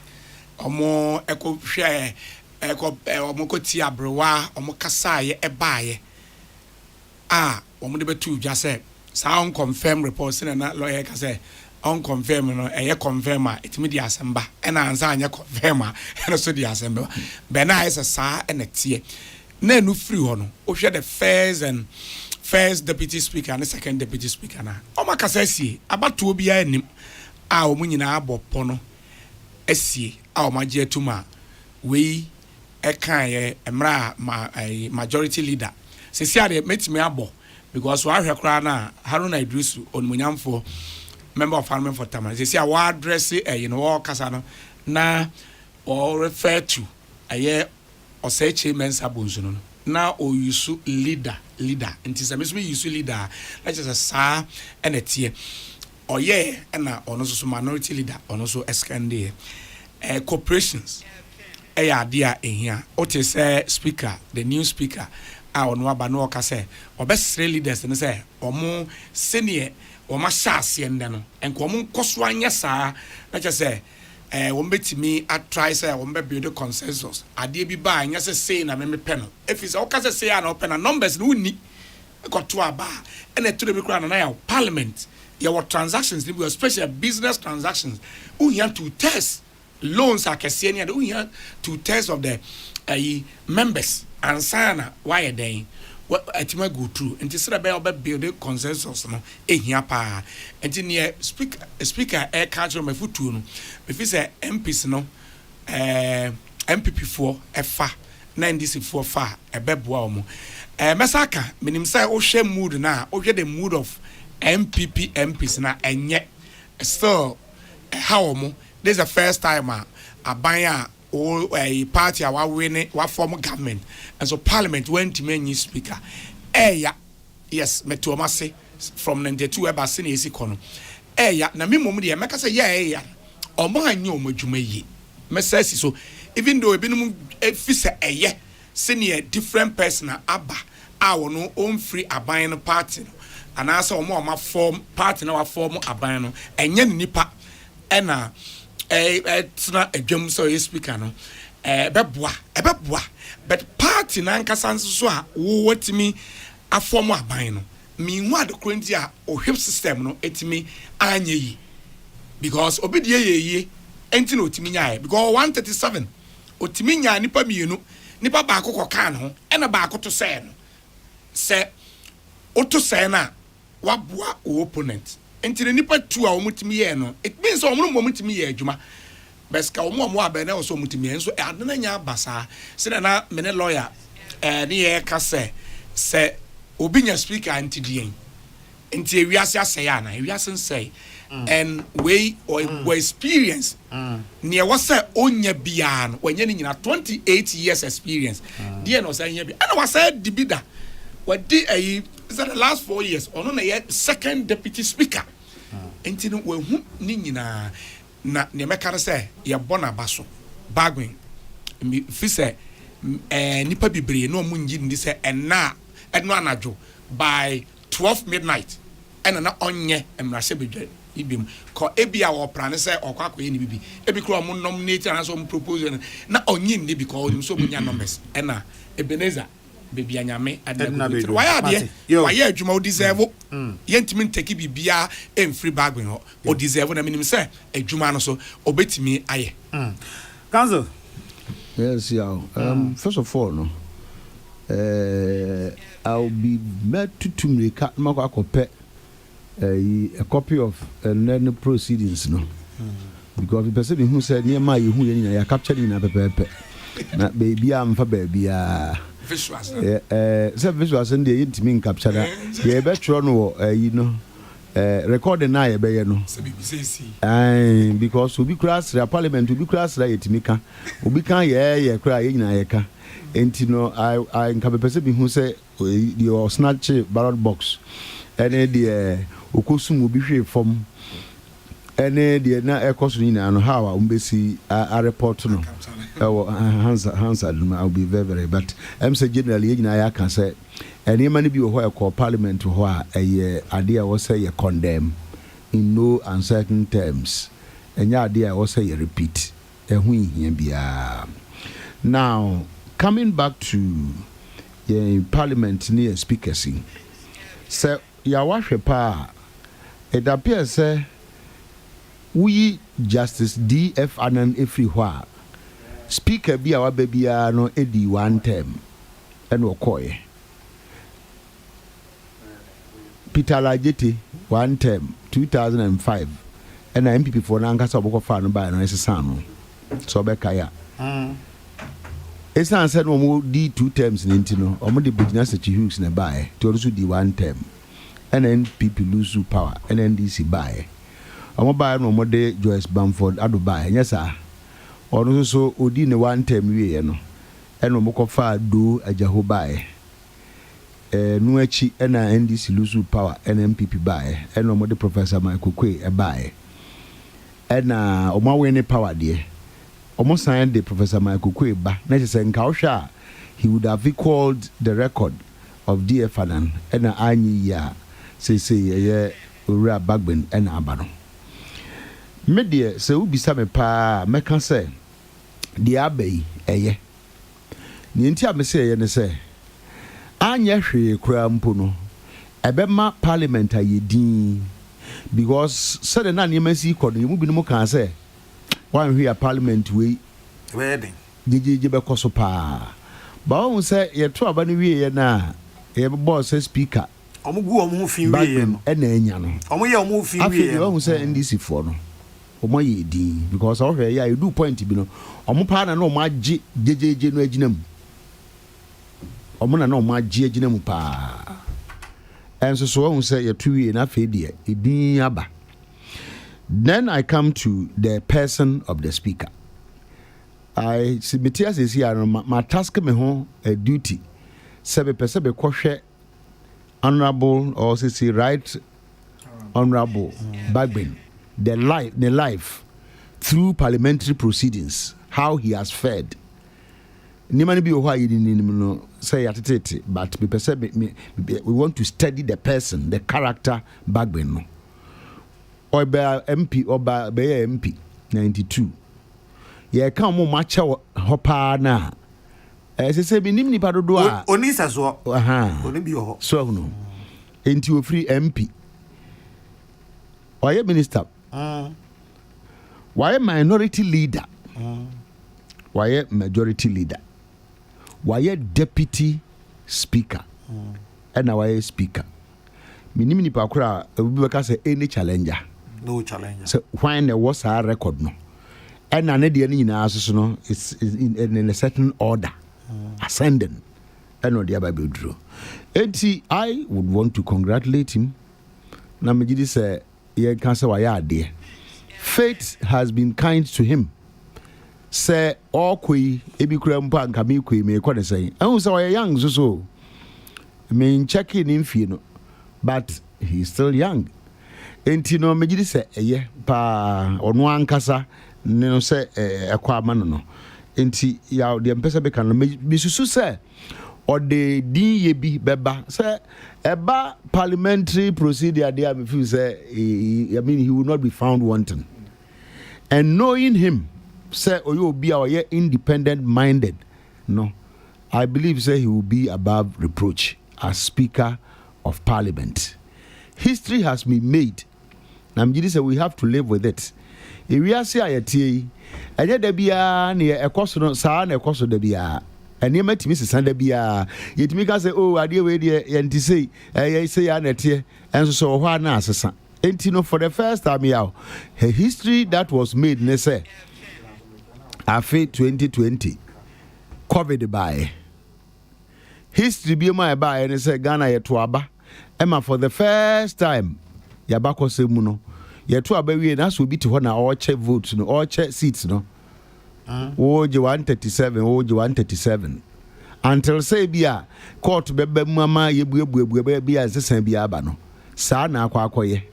omo eko hwe omo ko ti abrewa omo kasa ye ebaaye omo de betu dwa say sa confirm report na lawyer ka say on confirm no confirm it me di asemba na anza anya confirm na so di asemba be na is sa na tie na enu free ho no o hwe the first deputy speaker and second deputy speaker na o maka sa sie abato obi anim o munyina abopo no asie o magye atuma we kan ye emra majority leader se sia de metime abo because we are kra na Haruna Idrisu onmunyamfo member of parliament for Tamale they say our address all kasa no na or refer to oseche mensa bonzo no na o use leader nti se me use leader let's just sa enetie Oye and also minority leader on also escande corporations. Dear in here. Ote say speaker, the new speaker. On wabano kase or best leaders and say or more senior or my shas and common cost one yes sir. Let us say won't be to me at try say won't be build a consensus. I did be buying yes saying I me panel. If it's all case say an open a numbers no need got to a bar and to the crown now parliament. Your transactions, especially business transactions, we have to test loans are Cassiania, we have to test of the members and sana why they what I go through and to say about building consensus no here pa and near speaker air culture my foot too if it's a MPs no MPP4 FA 94 far a bebwa mo Masaka minim say o share mood na o the mood of MPP MPs na enye still how mo this is the first time a buyer or a party a winning what form of government and so parliament went to many speaker yes metuomase from 92 eba sene esi kono na me mom de make say omo anyo omadwuma yi mesasi so even though ebinum efise senior different person aba no on free aban no party no and also omo form party na wa form aban no enye nipa na tsna adwam so speaker no beboa but party na nkasa so a wo watimi aform aban no me hu adokronti a ohwep system no etimi anye yi because obedie ye enti na otimi nyae because 137 otimi nya nipa mienu nipa ba akokọ kan ho na ba akoto se no se oto se na waboa opponent enti nipa tu a omutimi ye no it means omutimi ye adwuma beska omo abena o so omutimi enso adena nya basa se na me lawyer ne ye ka se obinya speaker anti-dien enti ewiase asaya na ewiase nsay and we or experience near was onya bia no wanya ni nyina 28 years experience dia no say nya bia and was said the bidder what did is that the last 4 years ono na ye second deputy speaker enti no we hu ni nyina na ne meka say ye bona baso bagwin fi say nipa bibre no mu ngi ndi say enna eno anajo by 12 midnight and na onye emrase bedwe ibim ko ebia wo prane say okwakọ ye ni bibi ebi kro mo nominate and so proposal na onye ndi because him so munya numbers na Ebenezer bebi anyame adna why ade why adwuma o deserve ye ntimi take bibia free bag ho o deserve na minim say adwuma no so obetimi aye council yes yeah first of all no I'll be met to make a copy of the proceedings no because the person who said near my who you captured in a paper na baby am for baby visuals visuals and the intimate capture the better no you know recording na e be no because we be class the parliament we be class right mika we can ye cry ye na ye ka enti no I nka person who say your snatch ballot box and the okosum obi hwe fom ene de na ekoso ni na no how umbesi a report no Hansa I'll be very but am say generally na ya kan say ene ma ne bi ho e call parliament ho a ade a wo say ye condemn in no uncertain terms enya ade a wo say ye repeat ehu ihia bia. Now coming back to parliament near speakers say ya wahwe pa it appears say we Justice DF Anan everywhere speaker bi awa bia no edi one term and okoye Peter Lajeti one term 2005 and MPP for nankasa oboko fa no ba no esesa no so be kaya esa said no di 2 terms nintino omo de bugina sechi hughes na bae to also di 1 term and NPP lose power and NDC buy omo buy no mo de Joyce Bamford ado buy nya sa ono so odi ne 1 term wie no and omo ko fa do ajaho buy no echi na NDC lose power NMPP bae and omo de Professor Michael Kwe bae na omo we ne power de omo sign the Professor Michael Kwe ba na say nka ohwa he would have equaled the record of DFanan na anyi ya say ye owura Bagben na aba no me de se ubisa me pa meka say de abai eye ni nti am say ye ne say anya hwe kura mpo no ebema parliament ayedin because said na niamasi kodo yemu binom kan say wan hwe parliament we wedding jejeje be koso pa ba won say ye to aba no wie ye na ye boss speaker omugu omu fi wie ye no na anya no omu ye omu fi wie ye won say NDC for no omo ye din because o hwe ya you do point bi no omo pa na no ma age jejeje no agina mu omuna na ma gie gina mu pa enso so won say yetuwie na fe de edin aba. Then I come to the person of the speaker. I submit as is here my task me ho a duty sebe pese be kohwe honorable or say right honorable Bagben the life through parliamentary proceedings how he has fared. Nimani bi oho ayidi no say atete but we want to study the person the character Bagben no oba MP oba be MP 92 ye kan mo macha hopa na se bi nim nipa dodo a oni saso oni bi oho so no enti ofri MP oye minister why minority leader why majority leader why deputy speaker and why speaker minim nipa kura obi beka say any challenger no challenger so when there was a record no and na de ni nyina aso no it's in a certain order ascending and no dia ba beduro enti I would want to congratulate him na me gidi say ye kan say why ade fate has been kind to him say okoi ebi kura mpa nka me koi me kwade say ehun say why young so me checking in fie no but he's still young enti no me gidi say eye pa ono ankasa no say ekwa ama no enti ya de mpesa be kan no me susu say or the din bi beba say eba parliamentary procedure there me feel say I mean he will not be found wanting and knowing him say oyo obi a independent minded no I believe say he will be above reproach as speaker of parliament. History has been made and say we have to live with it. If we are say ayetie enye da bia na ekoso no saa na ekoso da bia ene matimi sesanda bia yetimi ka say oh ade we de yenti say say ya na tie enso so ho na asesa enti no for the first time yaw a history that was made ne say afi 2020 COVID by history bi ma by ne say Ghana yeto aba ema for the first time yabako se mu no yeto aba wie na so bi te ho na all check votes no all check seats no oje 137 oje 137 until say bia court beba mama yebuebuebu bia sesan bia aba no saa na akwakoye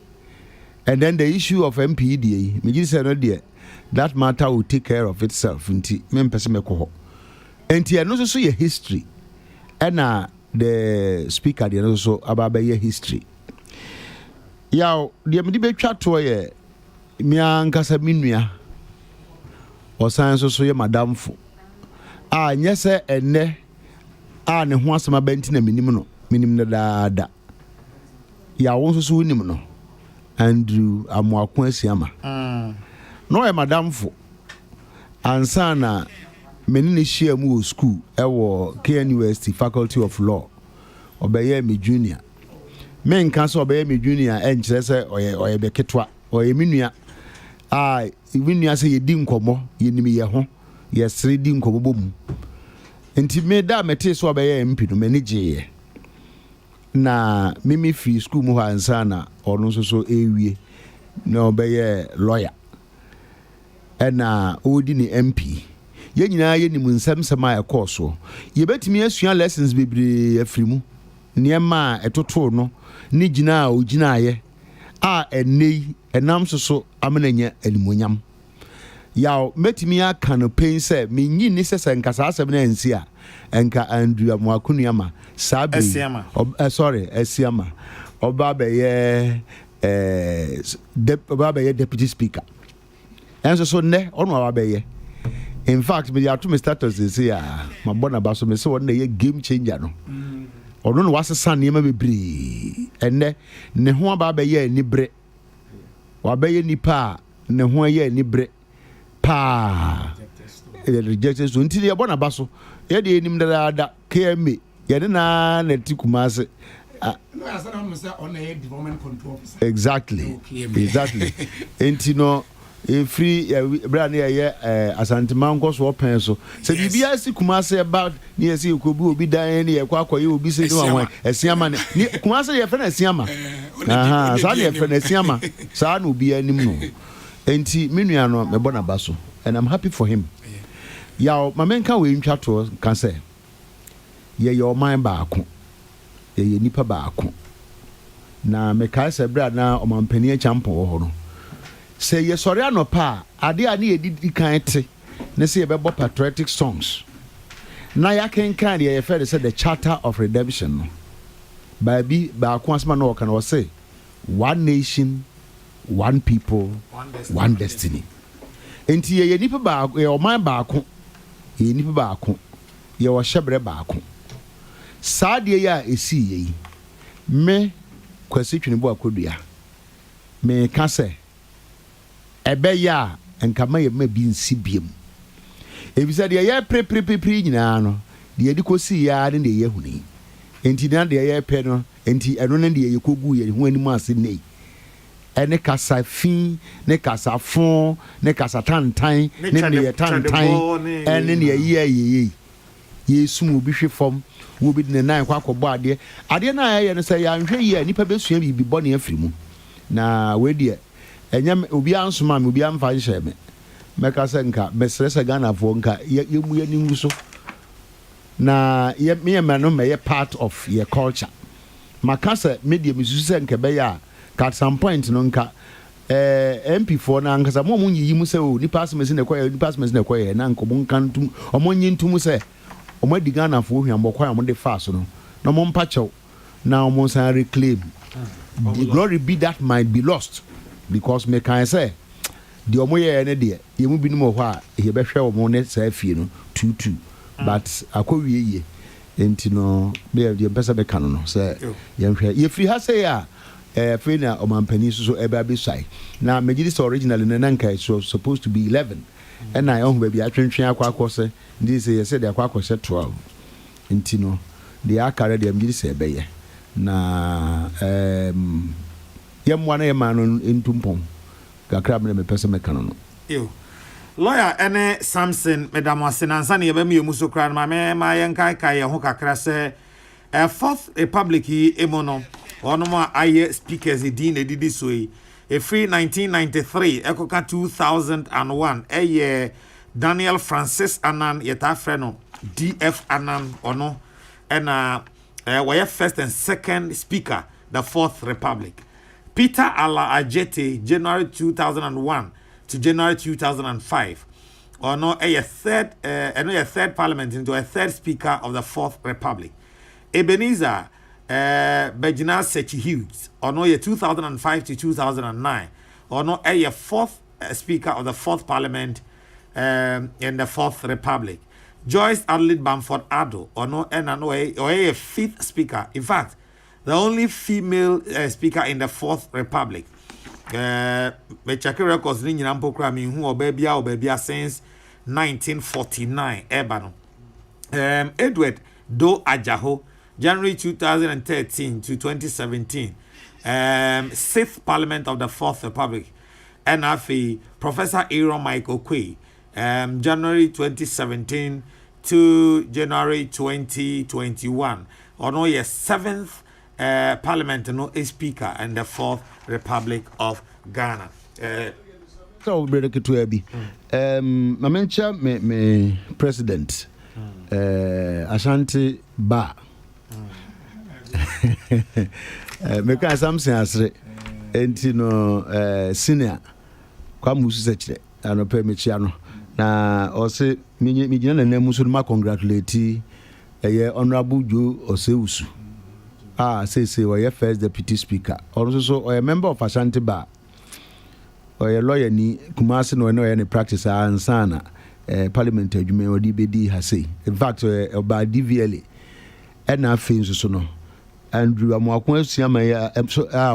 and then the issue of MPDA me gi say no there that matter will take care of itself nti me mpese meko ho enti eno so ye history and the speaker the no so about ye history yaw de me di betwa to ye me ankasa minua osan so ye madamfo a nyese enne a ne ho asema benti na minim no daada ya won so nim no Andrew Amwakon Asiama no ye madamfo ansa na menini share mu school ewo KNUST Faculty of Law obeye me junior men kan so obeye me junior enkyere se oye be ketwa oye minua a minua se yedi nkomo yenimi ye ho ye sere di nkomo bom enti me da mete so obeye MP no manage na mimi free school mu ansa na ono so ewie na obeye lawyer ena odi ni MP ye nyina ye nim nsem sema e course ye betimi asua lessons bebre afrimu niema etoto no ni gina o gina ye a enei enam so amenanya animonyam yaw metimi aka no pain say me nyi ni sese nkasa asem na ensi a enka Andrew Amoakunuama sabe sorry Esiama oba be ye oba be ye deputy speaker enso so ne ono oba be ye. In fact, me ya to me status is here. My bona baso me say one day game changer no. Ono no wase san niema bebre. Enne ne ho aba be ye ni bre. Wa be ye nipa ne ho ye ni bre. Pa. Rejected so until ya bona baso. Ye de enim da KMA. Ye de na ti Kumase. Exactly. Exactly. Entino free brand here Asante Mango so open so bibia si Kumase about near see obi dan ne yakwakoye obi se no wan Esiama ne Kumase ye fe na Esiama sa ne fe na Esiama sa na obi anim no enti menua no me bona baso and I'm happy for him. Yaw mamenka we ntwa to kan say ye your mind baako ye nipa baako na me kai se bra na omampani champo ho no say ye sorry anopa ade ani edidi kan te ne say ye bebo patriotic songs na ya kenkan ye fe say the Charter of Redemption no baabi baako asma no kan o say one nation, one people, one destiny. Enti ye nipa baako ye oman baako ye nipa baako ye wo hyebre baako saade ya esi ye me kwasi twinebo akodua me ka say ebe ya enkama ye ma bi nsi biem ebisa de ye pre nyina no de ye dikosi ya ne ye huni enti na de ye pe no enti eno ne de ye kogu ye ho anim ase nei ene kasa fin ne kasa fon ne kasa tantan ne ye tantan ene ne ye yesum obi hwe fom wo bi ne nan kwa akobọ ade na ye ne say ya nhwe ye nipa besua bi bone afiri mu na we de enyam obi ansoma me obi amfa nhye me meka se nka mesrese Ghana fo nka yemu ye ningu so na ye me no me part of your culture makasa media misusu se nka be ya at some point no nka MP4 na nkasa mo munyi mu se o ni pass me se ne koye ni pass me se ne koye na nko mo nkantum o mo nyintum se o mo di Ghana fo hwiam kwa mo de fast no na mo mpachew na mo san reclaim the glory be that might be lost because me can say the omo ye ne de ye mu binum ho a ye be hwe omo ne sa fie no tutu but akowie ye enti no be de pesa be kan no say ye hwe ye free ha say ya free na omampani so ebe abisai na megidi original ne nanka it was supposed to be 11 and I on baby atwentwen akwa say this say say de akwa say 12 enti no de akare de megidi say ebe ye na yemwa na yema no entumpon kakra me pese me kan no yo lawyer ene Samson madam asenansa ne yeba me muso kra na ma yenkai kai ho kakra se Fourth Republic yi emono ono ma aye speakers edin edidi so yi free 1993 ekoka 2001 eye Daniel Francis Anan yeta freno DF Anan ono ena were first and second speaker the Fourth Republic. Peter Ala Ajete, January 2001 to January 2005. Or no, a third parliament into a third speaker of the Fourth Republic. Ebenezer Bejina Sechi Hughes, or no, 2005 to 2009. Or no, a fourth speaker of the Fourth Parliament in the Fourth Republic. Joyce Adelaide Bamford Addo, or no, or a fifth speaker. In fact, the only female speaker in the Fourth Republic. Me check records ni nyina mpokra mi hu obabia since 1949 ebano. Edward Do Ajaho, January 2013 to 2017. Sixth Parliament of the Fourth Republic. NFA Professor Aaron Michael Quay, January 2017 to January 2021. Ono ye seventh Parliament no speaker and the Fourth Republic of Ghana. So brother Ketuabi. Mamencha me president. Ashanti Ba. Me ka something asre. Enti no senior kwa musu sechire anope mechia no na ose migina na namu so ma congratulate honorable Joe Osewusu say we first deputy speaker also or a member of Ashanti Bar or a lawyer ni Kumasi no any practice ansana parliament adwuma odi bedi ha say in fact about DVLA and afin so no Andrew Amwakon Siama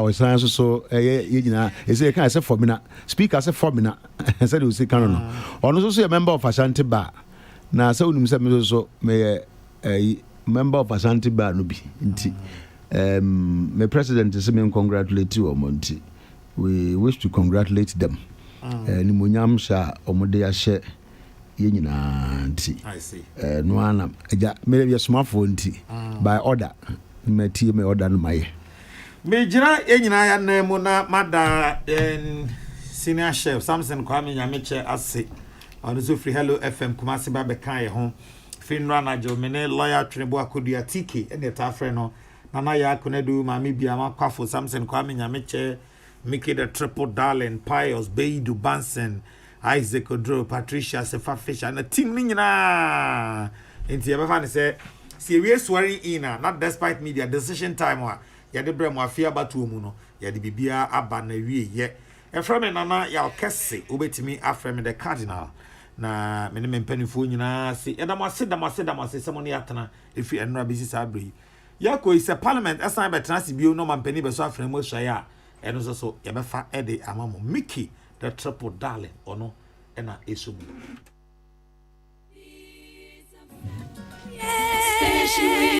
o san so yina e say kan say for me na speaker say for me na said we say kan no ono so a member of Ashanti Bar na say unum say me so me member of Ashanti Bar no bi nti my president say me congratulate you omonti we wish to congratulate them ni monyam sha omode ya hye yina nti I see no ana eja me be smafo nti by order me order no maye me jira enyina ya na mu na mada senior chef Samson Kwame Nyameche ase on so free hello FM Kumasi ba be kan ye ho finra na jo me ne lawyer Twinebo Akodua TK ene ta frɛ no nana ya konedu mami bia makwafo Samson Kwame Nyameche Mickey the Triple Darling Pius Beidu Bansen Isaac Odro Patricia Sefa Fisher na team ni nyina enti e be fa ne say we swearing in not despite media decision time wa ya de brem afia batu mu no ya de bibia aba na wie ye e from nana ya kesse obetimi afrem the cardinal na me ne mpanifo nyina se ya da mase se mo ne atena efi enra bisi sabri ya ko is a parliament asan betena se bio no mampani be so afrem mo hwa eno so ya be fa e de amamo Mickey the Triple Darling ono ena esumu Station